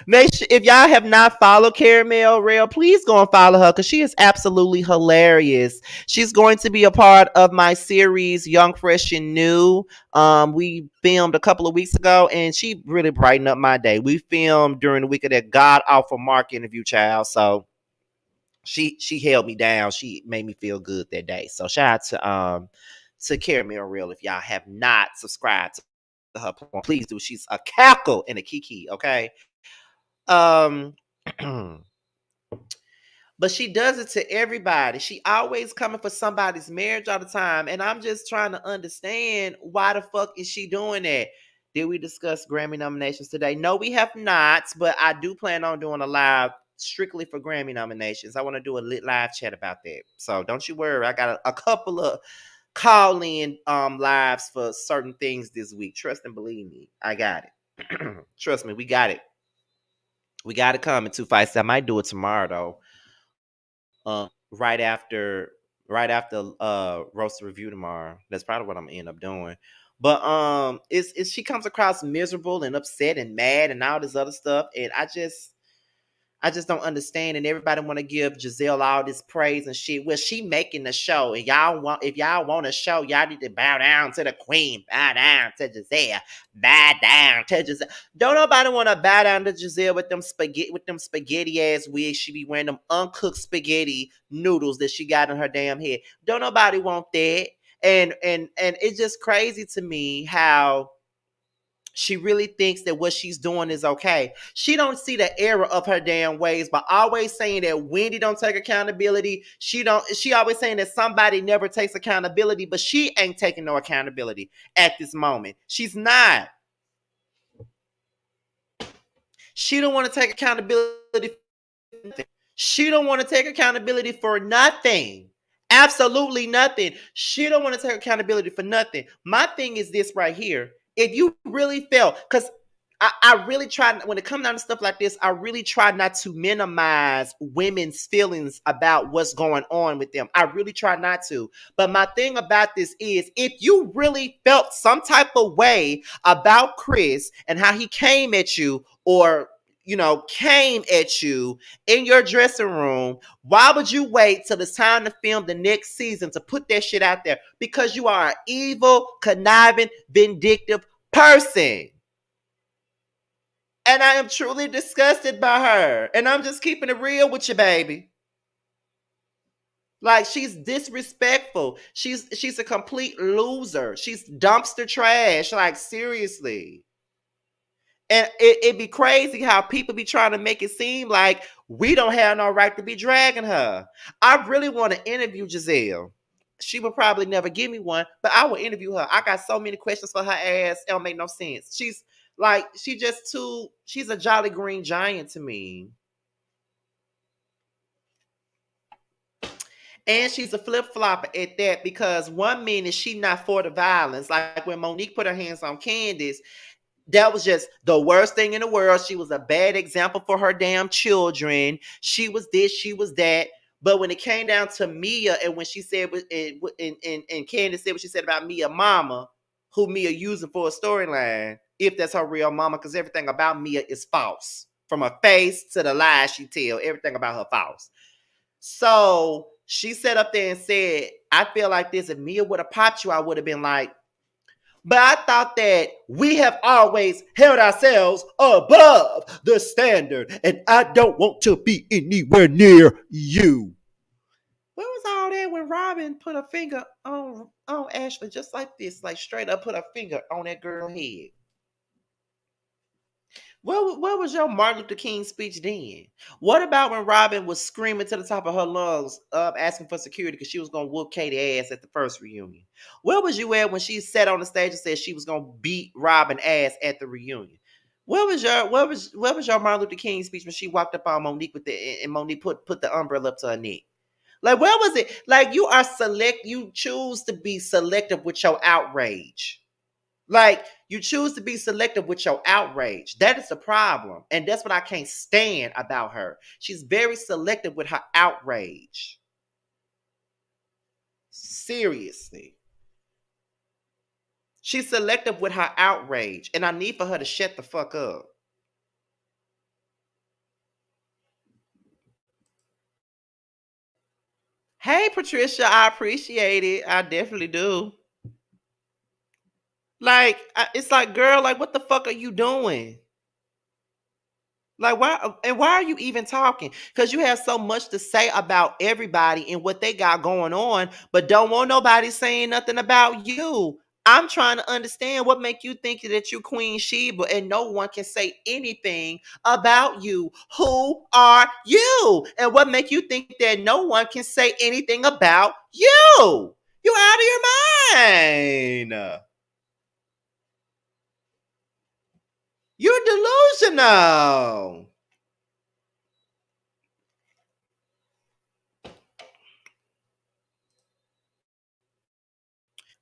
Make sure if y'all have not followed Caramel Rail, please go and follow her because she is absolutely hilarious. She's going to be a part of my series Young, Fresh, and New. We filmed a couple of weeks ago, and she really brightened up my day. We filmed during the week of that god awful Mark interview, child. So she held me down. She made me feel good that day. So shout out to Caramel Rail. If y'all have not subscribed to her platform, please do. She's a cackle and a kiki. Okay. Um, but she does it to everybody. She always coming for somebody's marriage all the time. And I'm just trying to understand why the fuck is she doing that? Did we discuss Grammy nominations today? No, we have not, but I do plan on doing a live strictly for Grammy nominations. I want to do a lit live chat about that. So don't you worry. I got a couple of call in lives for certain things this week. Trust and believe me. I got it. Trust me, we got it. We got it coming. Two fights. I might do it tomorrow though. Right after roast review tomorrow. That's probably what I'm gonna end up doing. But it's she comes across miserable and upset and mad and all this other stuff, and I just don't understand, and everybody want to give Giselle all this praise and shit. Well, she making the show, and if y'all want a show, y'all need to bow down to the queen, bow down to Giselle, bow down to Giselle. Don't nobody want to bow down to Giselle with them spaghetti ass wigs. She be wearing them uncooked spaghetti noodles that she got in her damn head. Don't nobody want that, and it's just crazy to me how She really thinks that what she's doing is okay. She don't see the error of her damn ways, but always saying that Wendy don't take accountability. She always saying that somebody never takes accountability, but she ain't taking no accountability at this moment. She's not. She don't want to take accountability. She don't want to take accountability for nothing. Absolutely nothing. She don't want to take accountability for nothing. My thing is this right here. If you really felt, because I really try, when it comes down to stuff like this, I really try not to minimize women's feelings about what's going on with them. I really try not to. But my thing about this is, if you really felt some type of way about Chris and how he came at you, or came at you in your dressing room, why would you wait till it's time to film the next season to put that shit out there? Because you are an evil, conniving, vindictive person. And I am truly disgusted by her. And I'm just keeping it real with you, baby. Like, she's disrespectful. She's a complete loser. She's dumpster trash. Like, seriously. And it'd be crazy how people be trying to make it seem like we don't have no right to be dragging her. I really want to interview Giselle. She would probably never give me one, but I will interview her. I got so many questions for her ass. It don't make no sense. She's a jolly green giant to me. And she's a flip-flopper at that, because one minute she not for the violence. Like when Monique put her hands on Candace, that was just the worst thing in the world. She was a bad example for her damn children. She was this, she was that. But when it came down to Mia, and when she said, and Candace said what she said about Mia mama, who Mia using for a storyline, if that's her real mama, because everything about Mia is false. From her face to the lies she tell, everything about her false. So she sat up there and said, I feel like this. If Mia would have popped you, I would have been like, but I thought that we have always held ourselves above the standard, and I don't want to be anywhere near you. Where was all that when Robin put a finger on Ashley just like this, like straight up put a finger on that girl's head? Where was your Martin Luther King speech then? What about when Robin was screaming to the top of her lungs, asking for security because she was gonna whoop Katie ass at the first reunion? Where was you at when she sat on the stage and said she was gonna beat Robin ass at the reunion? Where was your Martin Luther King speech when she walked up on Monique and Monique put the umbrella up to her neck? Like, where was it? Like, you choose to be selective with your outrage. Like, you choose to be selective with your outrage. That is the problem. And that's what I can't stand about her. She's very selective with her outrage. Seriously. She's selective with her outrage. And I need for her to shut the fuck up. Hey, Patricia, I appreciate it. I definitely do. Like, it's like, girl, like, what the fuck are you doing? Like, why are you even talking? Because you have so much to say about everybody and what they got going on, but don't want nobody saying nothing about you. I'm trying to understand what make you think that you Queen Sheba and no one can say anything about you. Who are you? And what make you think that no one can say anything about you? You out of your mind. You're delusional.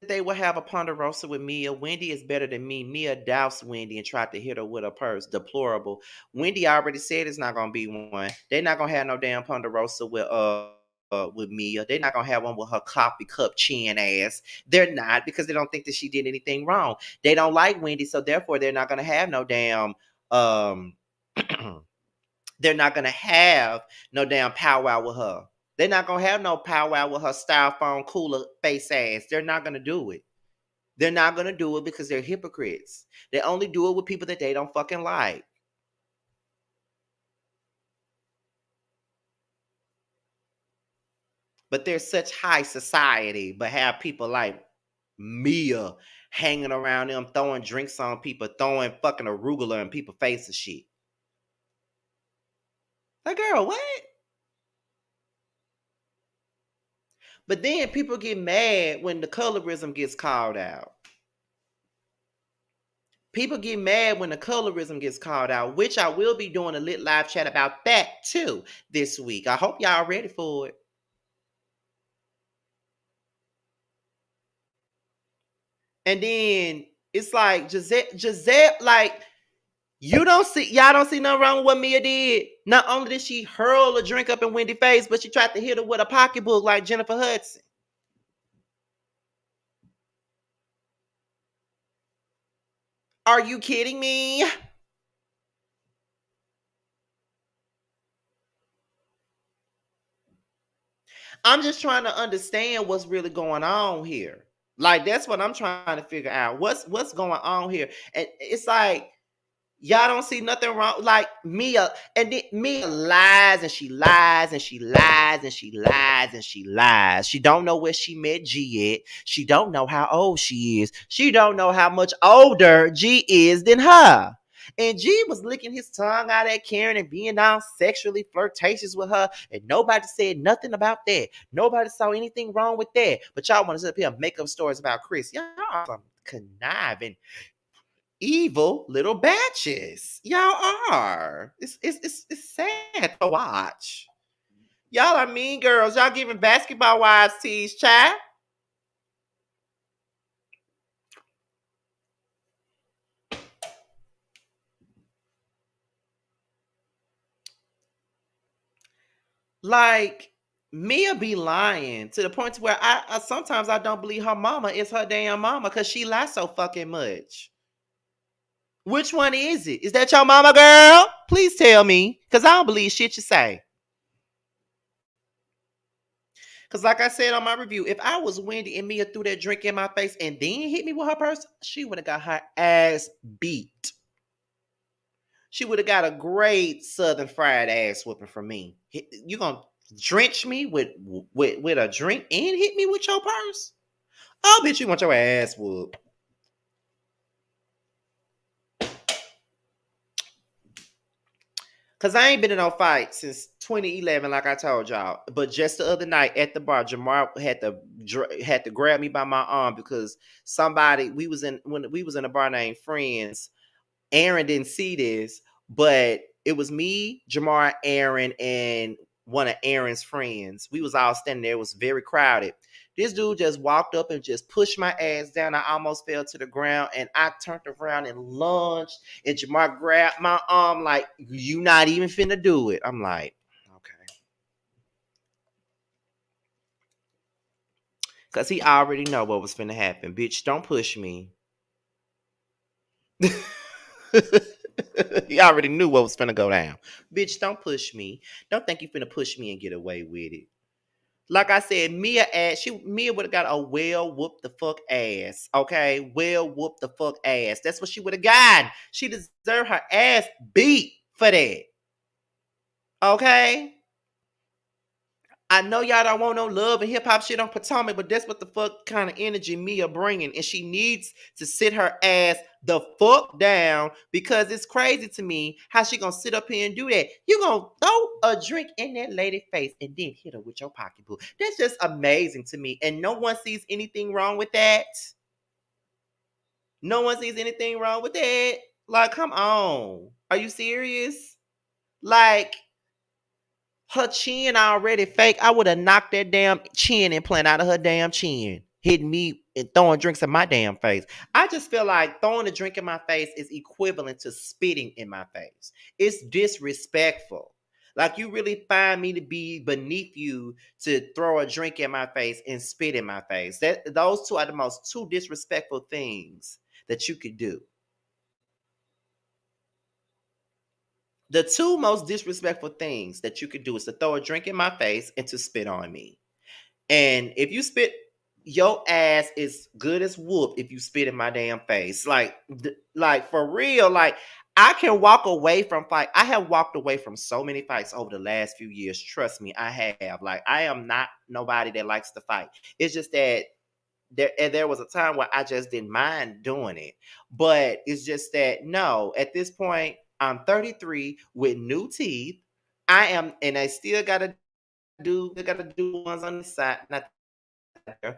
They will have a Ponderosa with Mia. Wendy is better than me. Mia doused Wendy and tried to hit her with a purse. Deplorable. Wendy already said it's not gonna be one. They're not gonna have no damn Ponderosa with Mia. They're not gonna have one with her coffee cup chin ass. They're not, because they don't think that she did anything wrong. They don't like Wendy, so therefore they're not gonna have no damn they're not gonna have no damn powwow with her. They're not gonna have no powwow with her styrofoam cooler face ass. They're not gonna do it. They're not gonna do it because they're hypocrites. They only do it with people that they don't fucking like. But they're such high society, but have people like Mia hanging around them, throwing drinks on people, throwing fucking arugula in people's face and shit. Like, girl, what? But then people get mad when the colorism gets called out. People get mad when the colorism gets called out, which I will be doing a lit live chat about that too this week. I hope y'all ready for it. And then it's like Giselle, like, y'all don't see nothing wrong with what Mia did. Not only did she hurl a drink up in Wendy's face, but she tried to hit her with a pocketbook like Jennifer Hudson. Are you kidding me? I'm just trying to understand what's really going on here. Like, that's what I'm trying to figure out. What's going on here? And it's like, y'all don't see nothing wrong. Like Mia, and then Mia lies and she lies and she lies and she lies and she lies. She don't know where she met G at. She don't know how old she is. She don't know how much older G is than her. And G was licking his tongue out at Karen and being down sexually flirtatious with her, and nobody said nothing about that. Nobody saw anything wrong with that. But y'all want to sit up here and make up stories about Chris. Y'all are some conniving, evil little batches. Y'all are. It's sad to watch. Y'all are mean girls. Y'all giving basketball wives tease, child. Like, Mia be lying to the point where I sometimes I don't believe her mama is her damn mama because she lies so fucking much. Which one is it? Is that your mama, girl? Please tell me, because I don't believe shit you say. Because like I said on my review, if I was Wendy and Mia threw that drink in my face and then hit me with her purse, she would have got her ass beat. She would have got a great Southern fried ass whooping from me. You gonna drench me with a drink and hit me with your purse? I'll bet you want your ass whooped. Cause I ain't been in no fight since 2011, like I told y'all. But just the other night at the bar, Jamar had to grab me by my arm because we was in a bar named Friends. Aaron didn't see this, but it was me, Jamar, Aaron, and one of Aaron's friends. We was all standing there. It was very crowded. This dude just walked up and just pushed my ass down. I almost fell to the ground, and I turned around and lunged, and Jamar grabbed my arm like, you not even finna do it. I'm like, okay. Because he already know what was finna happen. Bitch, don't push me. He already knew what was finna go down. Bitch, don't push me. Don't think you finna push me and get away with it. Like I said, Mia would have got a well whoop the fuck ass. Okay? Well whoop the fuck ass. That's what she would have gotten. She deserved her ass beat for that. Okay? I know y'all don't want no love and hip hop shit on Potomac, but that's what the fuck kind of energy Mia bringing, and she needs to sit her ass the fuck down because it's crazy to me how she gonna sit up here and do that. You gonna throw a drink in that lady face and then hit her with your pocketbook. That's just amazing to me, and no one sees anything wrong with that. No one sees anything wrong with that. Like, come on, are you serious? Like, her chin already fake. I would have knocked that damn chin implant out of her damn chin, hitting me and throwing drinks in my damn face. I just feel like throwing a drink in my face is equivalent to spitting in my face. It's disrespectful. Like, you really find me to be beneath you to throw a drink in my face and spit in my face. Those two are the most two disrespectful things that you could do. The two most disrespectful things that you could do is to throw a drink in my face and to spit on me. And if you spit, your ass is good as whoop if you spit in my damn face. Like for real, like I can walk away from fight. I have walked away from so many fights over the last few years. Trust me, I have. Like, I am not nobody that likes to fight. It's just that there was a time where I just didn't mind doing it. But it's just that no, at this point, I'm 33 with new teeth. I am, and I still gotta do ones on the side. Not there.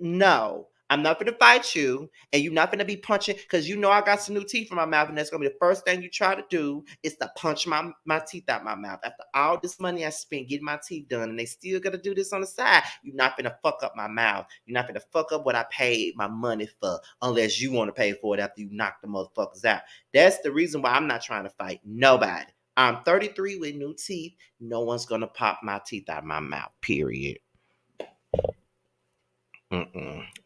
No, I'm not gonna fight you, and you're not gonna be punching because you know I got some new teeth in my mouth, and that's gonna be the first thing you try to do is to punch my teeth out my mouth. After all this money I spent getting my teeth done, and they still gotta do this on the side, you're not gonna fuck up my mouth. You're not gonna fuck up what I paid my money for, unless you want to pay for it after you knock the motherfuckers out. That's the reason why I'm not trying to fight nobody. I'm 33 with new teeth. No one's gonna pop my teeth out of my mouth. Period.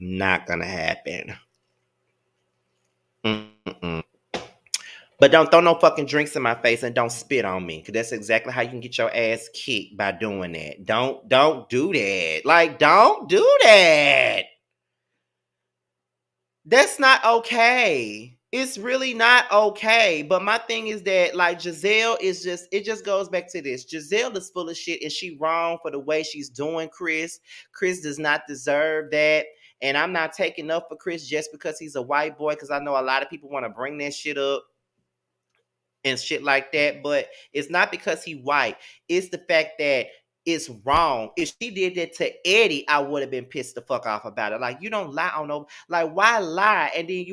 Not gonna happen. Mm-mm. But don't throw no fucking drinks in my face and don't spit on me, because that's exactly how you can get your ass kicked by doing that. Don't do that. Like, don't do that. That's not okay. It's really not okay. But my thing is that, like, Giselle is just, it just goes back to this. Giselle is full of shit and she wrong for the way she's doing Chris. Chris does not deserve that. And I'm not taking up for Chris just because he's a white boy, because I know a lot of people want to bring that shit up and shit like that. But it's not because he white. It's the fact that it's wrong. If she did that to Eddie, I would have been pissed the fuck off about it. Like, you don't lie on no, like, why lie? And then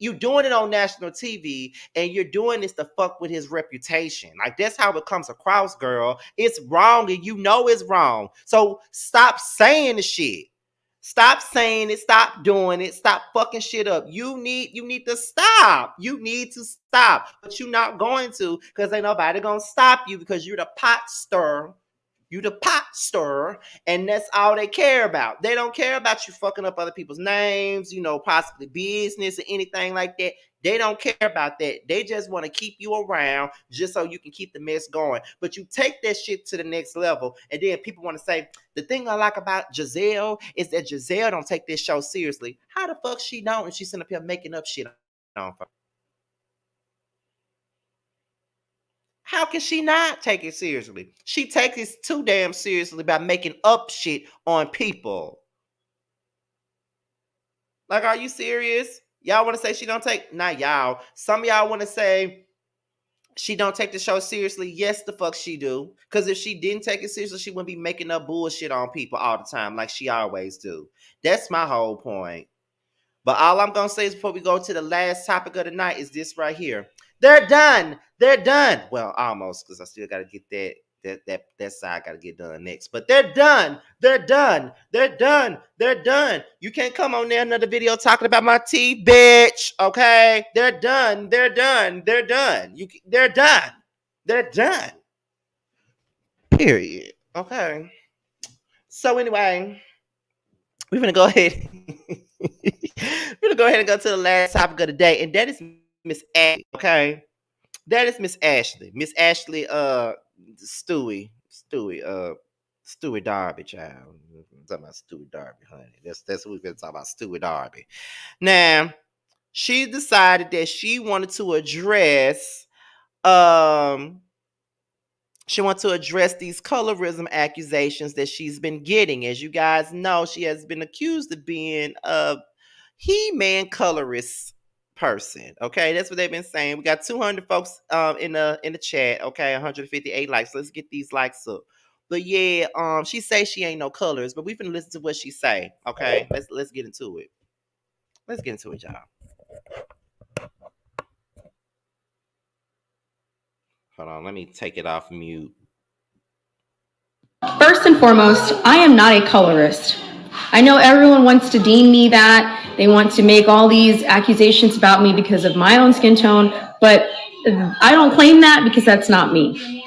you doing it on national TV, and you're doing this to fuck with his reputation. Like, that's how it comes across, girl. It's wrong, and you know it's wrong. So stop saying the shit. Stop saying it. Stop doing it. Stop fucking shit up. You need to stop. You need to stop. But you're not going to, because ain't nobody gonna stop you, because you're the pot stirrer. You the pot stirrer, and that's all they care about. They don't care about you fucking up other people's names, possibly business or anything like that. They don't care about that. They just want to keep you around just so you can keep the mess going. But you take that shit to the next level, and then people want to say, the thing I like about Giselle is that Giselle don't take this show seriously. How the fuck she don't, and she's sitting up here making up shit on her? How can she not take it seriously? She takes it too damn seriously by making up shit on people. Like, are you serious? Y'all want to say she don't take, not y'all. Some of y'all want to say she don't take the show seriously. Yes, the fuck she do. Because if she didn't take it seriously, she wouldn't be making up bullshit on people all the time like she always do. That's my whole point. But all I'm going to say is, before we go to the last topic of the night, is this right here. They're done. They're done. Well, almost, because I still got to get that side got to get done next. But they're done. They're done. They're done. They're done. You can't come on there another video talking about my teeth, bitch. Okay? They're done. They're done. They're done. They're done. They're done. Period. Okay. So anyway, we're going to go ahead. We're going to go ahead and go to the last topic of the day, and that is Miss Ashley. Okay? That is Miss Ashley. Miss Ashley, Stewie Darby, child. I'm talking about Stewie Darby, honey. That's what we've been talking about, Stewie Darby. Now, she decided that she wanted to address these colorism accusations that she's been getting. As you guys know, she has been accused of being a He-Man colorist person. Okay, that's what they've been saying. We got 200 folks in the chat. Okay, 158 likes. Let's get these likes up. But yeah, she say she ain't no colors, but we finna listen to what she say. Okay, let's get into it. Let's get into it, y'all. Hold on, let me take it off mute. First and foremost, I am not a colorist. I know everyone wants to deem me that. They want to make all these accusations about me because of my own skin tone, but I don't claim that, because that's not me.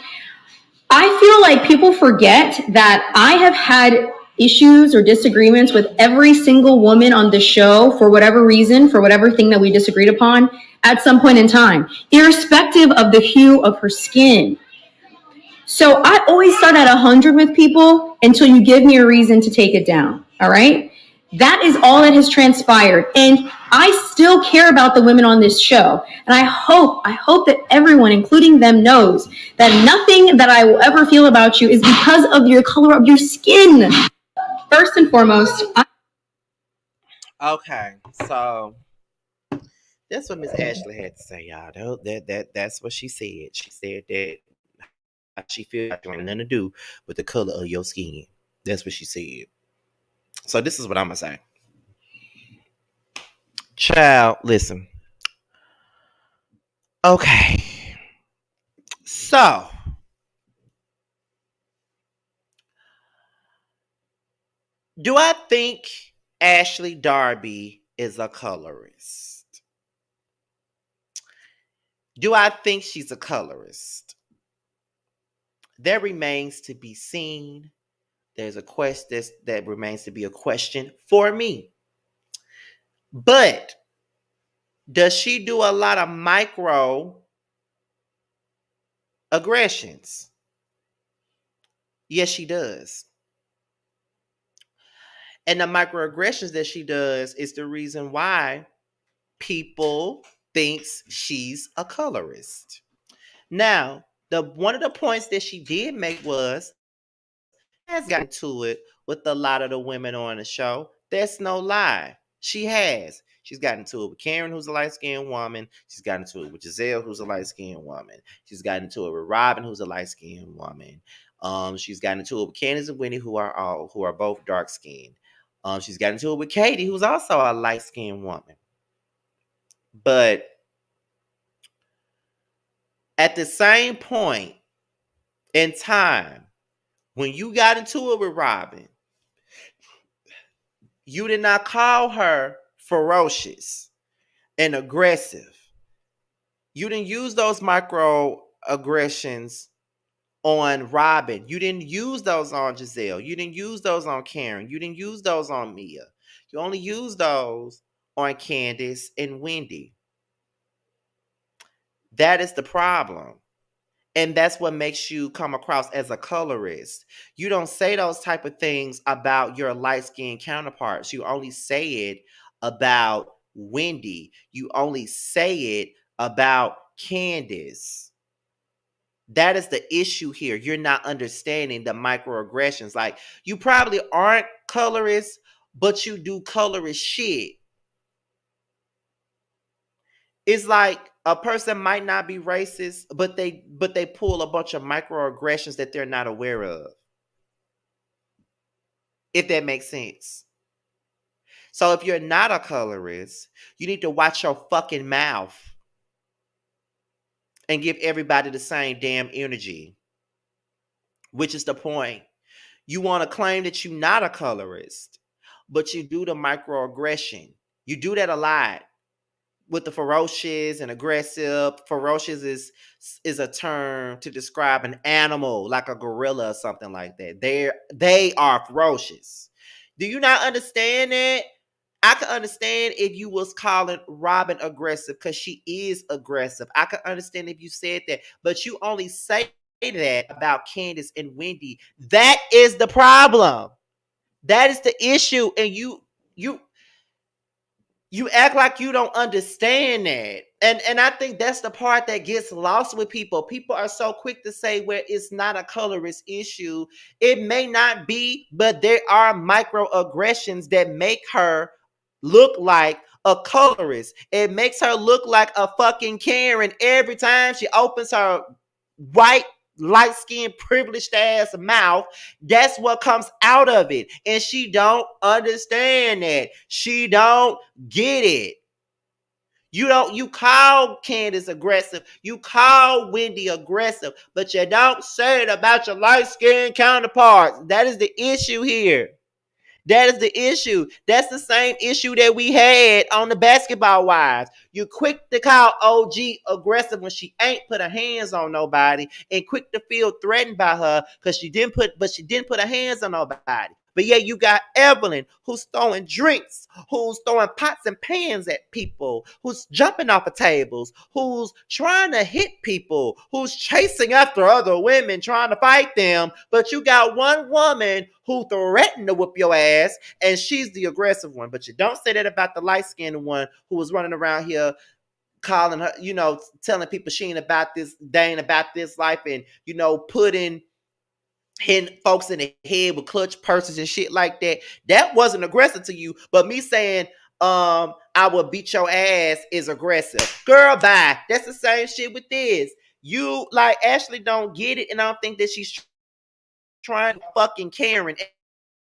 I feel like people forget that I have had issues or disagreements with every single woman on the show for whatever reason, for whatever thing that we disagreed upon at some point in time, irrespective of the hue of her skin. So I always start at 100 with people until you give me a reason to take it down. All right. That is all that has transpired. And I still care about the women on this show. And I hope that everyone, including them, knows that nothing that I will ever feel about you is because of your color of your skin. First and foremost, Okay, so that's what Miss Ashley had to say, y'all. That's what she said. She said that how she feels about you ain't nothing to do with the color of your skin. That's what she said. So this is what I'm gonna say. Child, listen. Okay. So do I think Ashley Darby is a colorist? Do I think she's a colorist? That remains to be seen. There's a question that remains to be a question for me. But does she do a lot of micro aggressions? Yes, she does. And the microaggressions that she does is the reason why people thinks she's a colorist. Now, the one of the points that she did make was has gotten to it with a lot of the women on the show. That's no lie. She has. She's gotten into it with Karen, who's a light-skinned woman. She's gotten into it with Giselle, who's a light-skinned woman. She's gotten into it with Robin, who's a light-skinned woman. She's gotten into it with Candace and Winnie, who are both dark-skinned. She's gotten into it with Katie, who's also a light-skinned woman. But at the same point in time, when you got into it with Robin, you did not call her ferocious and aggressive. You didn't use those microaggressions on Robin. You didn't use those on Giselle. You didn't use those on Karen. You didn't use those on Mia. You only used those on Candace and Wendy. That is the problem. And that's what makes you come across as a colorist. You don't say those type of things about your light-skinned counterparts. You only say it about Wendy. You only say it about Candace. That is the issue here. You're not understanding the microaggressions. Like, you probably aren't colorists, but you do colorist shit. It's like a person might not be racist, but they pull a bunch of microaggressions that they're not aware of. If that makes sense. So if you're not a colorist, you need to watch your fucking mouth and give everybody the same damn energy. Which is the point. You want to claim that you're not a colorist, but you do the microaggression. You do that a lot. With the ferocious and aggressive. Ferocious is a term to describe an animal, like a gorilla or something like that. They are ferocious. Do you not understand that? I could understand if you was calling Robin aggressive because she is aggressive. I could understand if you said that, but you only say that about Candace and Wendy. That is the problem. That is the issue, and you act like you don't understand that. And I think that's the part that gets lost with people. People are so quick to say, well, it's not a colorist issue. It may not be, but there are microaggressions that make her look like a colorist. It makes her look like a fucking Karen every time she opens her white, light-skinned, privileged ass mouth. That's what comes out of it. And she don't understand that. She don't get it. You call Candace aggressive. You call Wendy aggressive, but you don't say it about your light-skinned counterparts. That is the issue here. That is the issue. That's the same issue that we had on the Basketball Wives. You quick to call OG aggressive when she ain't put her hands on nobody, and quick to feel threatened by her because she didn't put her hands on nobody. But yeah, you got Evelyn, who's throwing drinks, who's throwing pots and pans at people, who's jumping off of tables, who's trying to hit people, who's chasing after other women, trying to fight them. But you got one woman who threatened to whoop your ass, and she's the aggressive one. But you don't say that about the light-skinned one who was running around here calling her, telling people she ain't about this, they ain't about this life, and, hitting folks in the head with clutch purses and shit like that. That wasn't aggressive to you. But me saying I will beat your ass is aggressive. Girl, bye. That's the same shit with this. You like Ashley don't get it, and I don't think that she's trying to fucking Karen.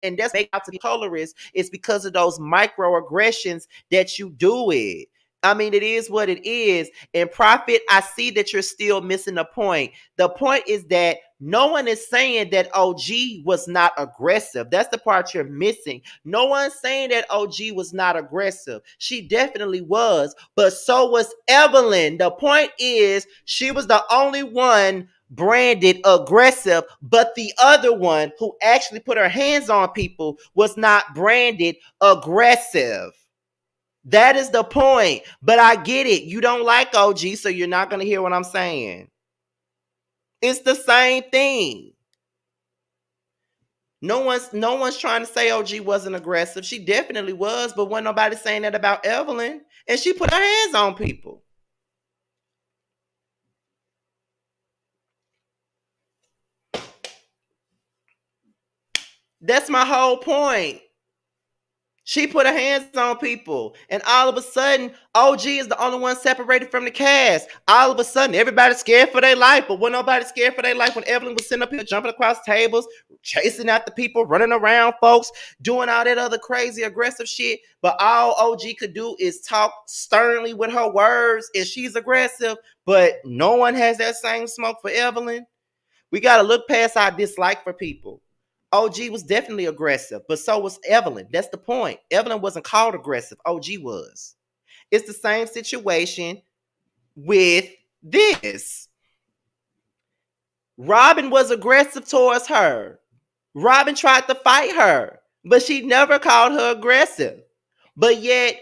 And that's make out to be colorist is because of those microaggressions that you do it. I mean, it is what it is. And Prophet, I see that you're still missing the point. The point is that no one is saying that OG was not aggressive. That's the part you're missing. No one's saying that OG was not aggressive. She definitely was, but so was Evelyn. The point is, she was the only one branded aggressive, but the other one who actually put her hands on people was not branded aggressive. That is the point. But I get it. You don't like OG, so you're not going to hear what I'm saying. It's the same thing. No one's trying to say OG wasn't aggressive. She definitely was, but wasn't nobody saying that about Evelyn. And she put her hands on people. That's my whole point. She put her hands on people, and all of a sudden, OG is the only one separated from the cast. All of a sudden, everybody's scared for their life, but when nobody scared for their life, when Evelyn was sitting up here jumping across tables, chasing after people, running around folks, doing all that other crazy aggressive shit, but all OG could do is talk sternly with her words, and she's aggressive, but no one has that same smoke for Evelyn. We got to look past our dislike for people. OG was definitely aggressive, but so was Evelyn. That's the point. Evelyn wasn't called aggressive. OG was. It's the same situation with this. Robin was aggressive towards her. Robin tried to fight her, but she never called her aggressive. But yet,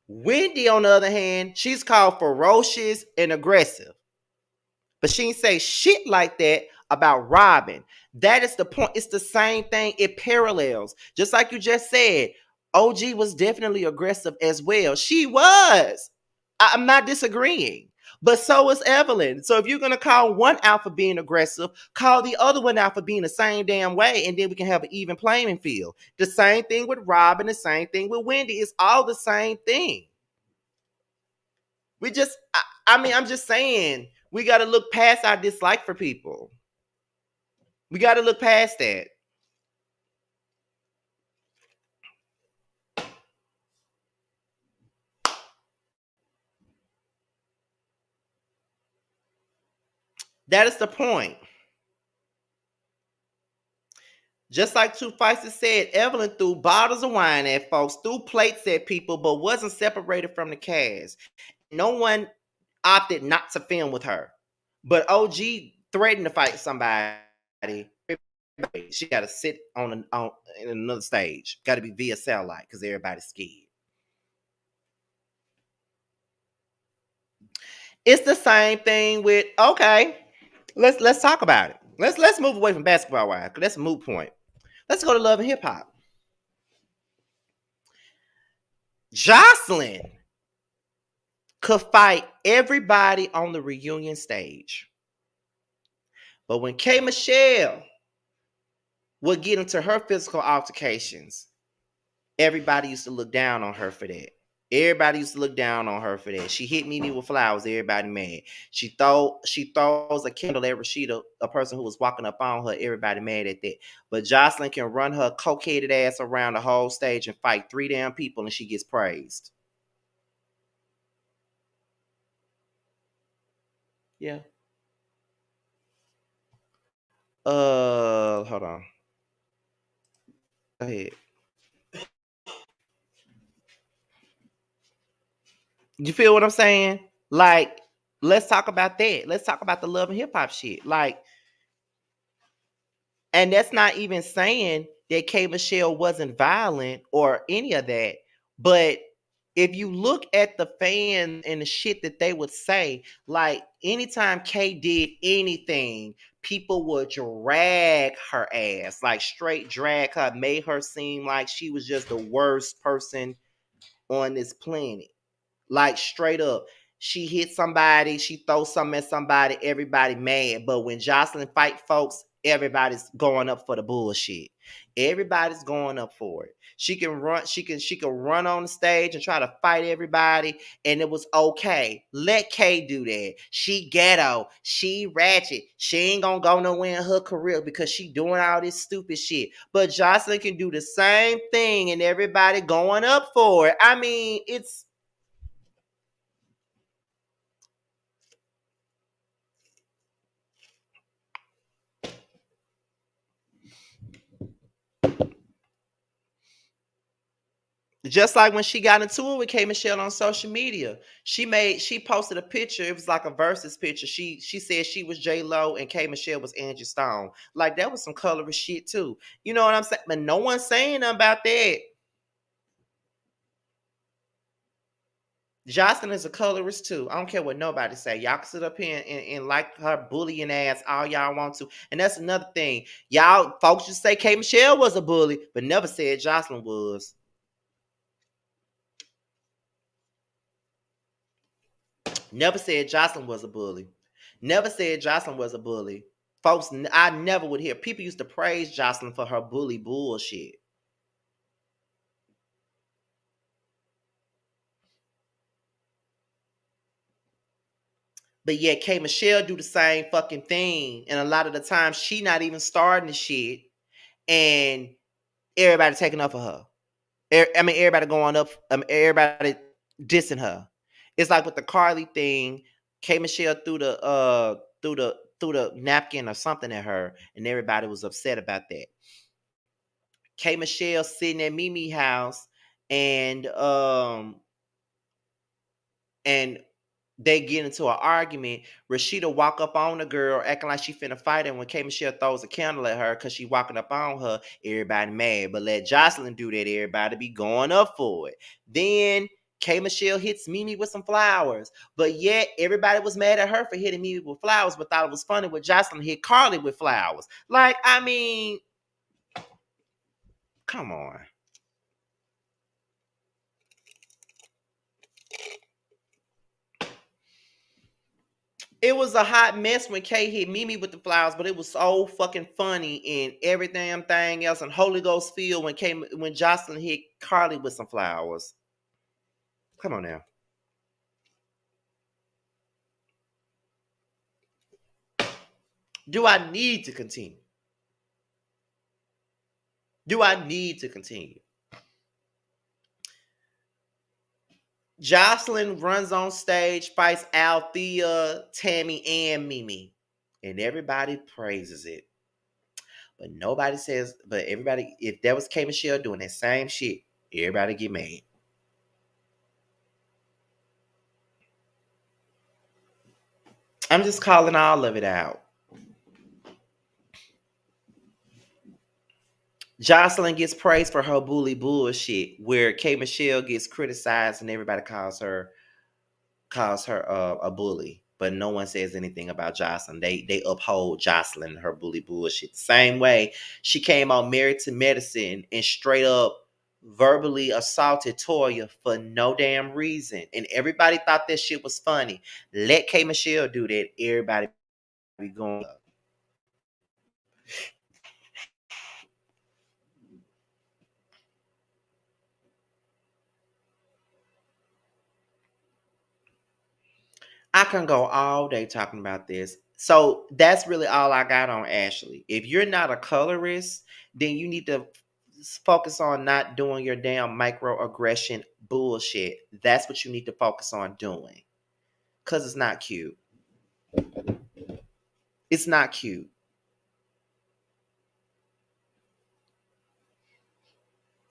Wendy, on the other hand, she's called ferocious and aggressive. But she didn't say shit like that about Robin. That is the point. It's the same thing. It parallels. Just like you just said, OG was definitely aggressive as well. She was. I'm not disagreeing. But so was Evelyn. So if you're going to call one out for being aggressive, call the other one out for being the same damn way, and then we can have an even playing field. The same thing with Robin, the same thing with Wendy. It's all the same thing. We just, I'm just saying, we got to look past our dislike for people. We got to look past that. That is the point. Just like Two Faces said, Evelyn threw bottles of wine at folks, threw plates at people, but wasn't separated from the cast. No one opted not to film with her. But OG threatened to fight somebody. She got to sit on another stage. Got to be via satellite because everybody's scared. It's the same thing with, okay, let's talk about it. Let's move away from basketball wise, because that's a moot point. Let's go to Love and Hip Hop. Jocelyn could fight everybody on the reunion stage. But when K. Michelle would get into her physical altercations, everybody used to look down on her for that. Everybody used to look down on her for that. She hit Mimi with flowers. Everybody mad. She throws a candle at Rashida, a person who was walking up on her. Everybody mad at that. But Jocelyn can run her coke-headed ass around the whole stage and fight 3 damn people, and she gets praised. Yeah. Hold on. Go ahead. You feel what I'm saying? Like, let's talk about that. Let's talk about the Love and Hip Hop shit. Like, and that's not even saying that K. Michelle wasn't violent or any of that. But if you look at the fans and the shit that they would say, like anytime K did anything, people would drag her ass, like straight drag her, made her seem like she was just the worst person on this planet. Like straight up. She hit somebody, she throws something at somebody, everybody mad. But when Jocelyn fight folks, everybody's going up for the bullshit. Everybody's going up for it. She can run, she can run on the stage and try to fight everybody, and it was okay. Let Kay do that. She ghetto, she ratchet. She ain't gonna go nowhere in her career because she doing all this stupid shit. But Jocelyn can do the same thing and everybody going up for it. I mean, it's just like when she got into it with K Michelle on social media. She posted a picture. It was like a versus picture. She said she was J Lo and K Michelle was Angie Stone. Like that was some colorist shit too. You know what I'm saying? But no one's saying nothing about that. Jocelyn is a colorist too. I don't care what nobody say. Y'all can sit up here and like her bullying ass all y'all want to. And that's another thing. Y'all folks just say K Michelle was a bully, but never said Jocelyn was. Never said Jocelyn was a bully. Never said Jocelyn was a bully. Folks, I never would hear. People used to praise Jocelyn for her bully bullshit. But yet K Michelle do the same fucking thing. And a lot of the time she not even starting the shit. And everybody taking up for her. I mean, everybody going up, everybody dissing her. It's like with the Carly thing, K Michelle threw the napkin or something at her, and everybody was upset about that. K Michelle sitting at Mimi house, and and they get into an argument. Rashida walk up on the girl, acting like she finna fight her. And when K Michelle throws a candle at her because she walking up on her, everybody mad. But let Jocelyn do that, everybody be going up for it. Then K Michelle hits Mimi with some flowers. But yet everybody was mad at her for hitting Mimi with flowers, but thought it was funny when Jocelyn hit Carly with flowers. Like, I mean, come on. It was a hot mess when Kay hit Mimi with the flowers, but it was so fucking funny and everything thing else and Holy Ghost feel when Jocelyn hit Carly with some flowers. Come on now. Do I need to continue? Do I need to continue? Jocelyn runs on stage, fights Althea, Tammy, and Mimi. And everybody praises it. But nobody says, but everybody, if that was K Michelle doing that same shit, everybody get mad. I'm just calling all of it out. Jocelyn gets praised for her bully bullshit, where K Michelle gets criticized and everybody calls her a bully, but no one says anything about Jocelyn. They uphold Jocelyn and her bully bullshit. Same way she came on Married to Medicine and straight up verbally assaulted Toya for no damn reason, and everybody thought that shit was funny. Let K Michelle do that. Everybody be going up. I can go all day talking about this. So that's really all I got on Ashley. If you're not a colorist, then you need to focus on not doing your damn microaggression bullshit. That's what you need to focus on doing. Because it's not cute. It's not cute.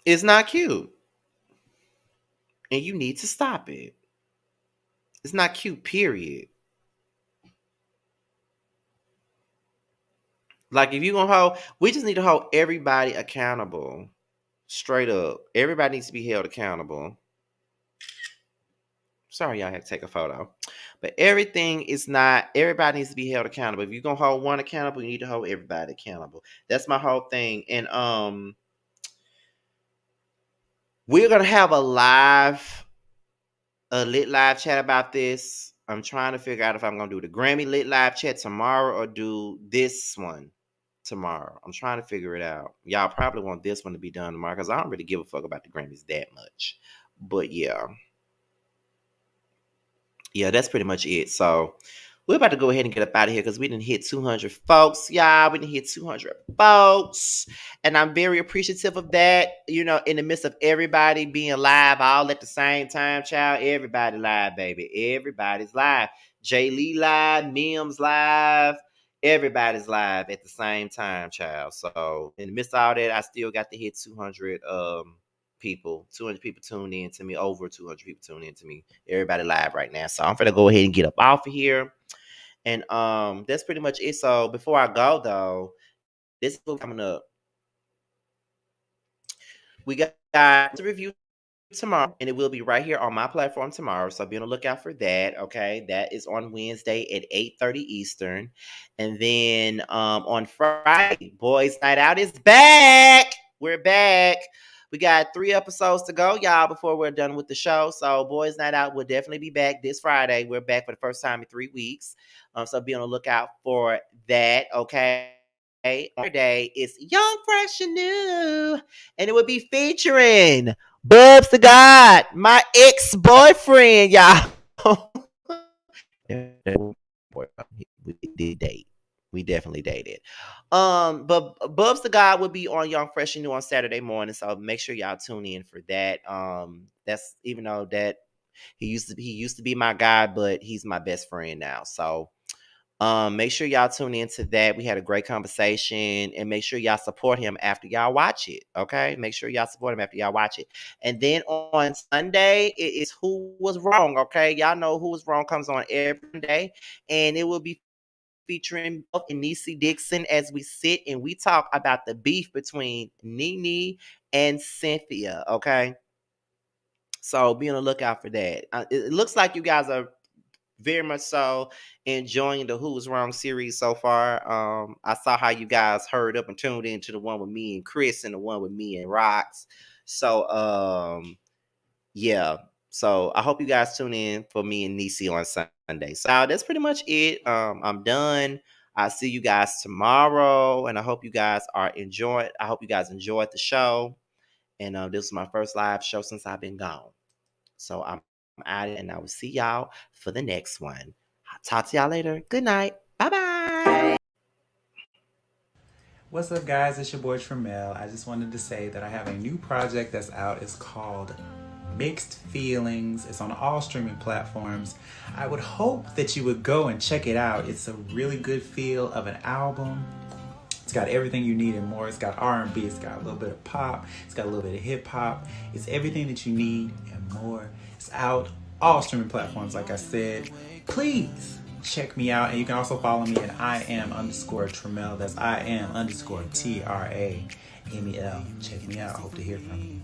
It's not cute. And you need to stop it. It's not cute, period. Like if you gonna hold, we just need to hold everybody accountable. Straight up. Everybody needs to be held accountable. Sorry, y'all had to take a photo. But everything is not, everybody needs to be held accountable. If you're gonna hold one accountable, you need to hold everybody accountable. That's my whole thing. And we're gonna have a lit live chat about this. I'm trying to figure out if I'm gonna do the Grammy lit live chat tomorrow or do this one tomorrow. I'm trying to figure it out. Y'all probably want this one to be done tomorrow because I don't really give a fuck about the Grammys that much. But yeah. Yeah, that's pretty much it. So we're about to go ahead and get up out of here because we didn't hit 200 folks, y'all. We didn't hit 200 folks. And I'm very appreciative of that. You know, in the midst of everybody being live all at the same time, child. Everybody live, baby. Everybody's live. Jay Lee live, Mims live. Everybody's live at the same time, child. So in the midst of all that, I still got to hit 200 people. 200 people tuned in to me. Over 200 people tuned in to me. Everybody live right now. So I'm gonna go ahead and get up off of here. And that's pretty much it. So before I go though, this is coming up. We got the review tomorrow, and it will be right here on my platform tomorrow. So be on the lookout for that. Okay, that is on Wednesday at 8:30 Eastern, and then on Friday, Boys Night Out is back. We're back. We got 3 episodes to go, y'all, before we're done with the show. So Boys Night Out will definitely be back this Friday. We're back for the first time in 3 weeks. So be on the lookout for that. Okay. Saturday is Young, Fresh, and New, and it will be featuring Bubs the God, my ex-boyfriend, y'all. We did date. We definitely dated. But Bubs the God will be on Young, Fresh, and New on Saturday morning. So make sure y'all tune in for that. That's even though that he used to be my guy, but he's my best friend now. So make sure y'all tune into that. We had a great conversation, and make sure y'all support him after y'all watch it. Okay, make sure y'all support him after y'all watch it. And then on Sunday, it is Who Was Wrong. Okay, y'all know Who Was Wrong comes on every day, and it will be featuring both and Niecy Dixon as we sit and we talk about the beef between Nene and Cynthia. Okay, so be on the lookout for that. It looks like you guys are very much so enjoying the Who Was Wrong series so far. I saw how you guys heard up and tuned into the one with me and Chris and the one with me and Rox. So yeah. So I hope you guys tune in for me and Niecy on Sunday. So that's pretty much it. I'm done. I'll see you guys tomorrow, and I hope you guys enjoyed the show. And this is my first live show since I've been gone. So I'm out, and I will see y'all for the next one. I'll talk to y'all later. Good night. Bye-bye. What's up, guys? It's your boy Tramel. I just wanted to say that I have a new project that's out. It's called Mixed Feelings. It's on all streaming platforms. I would hope that you would go and check it out. It's a really good feel of an album. It's got everything you need and more. It's got R&B. It's got a little bit of pop. It's got a little bit of hip hop. It's everything that you need and more. It's out all streaming platforms, like I said. Please check me out, and you can also follow me at IAM_Tramel. That's IAM_TRAMEL. Check me out. Hope to hear from you.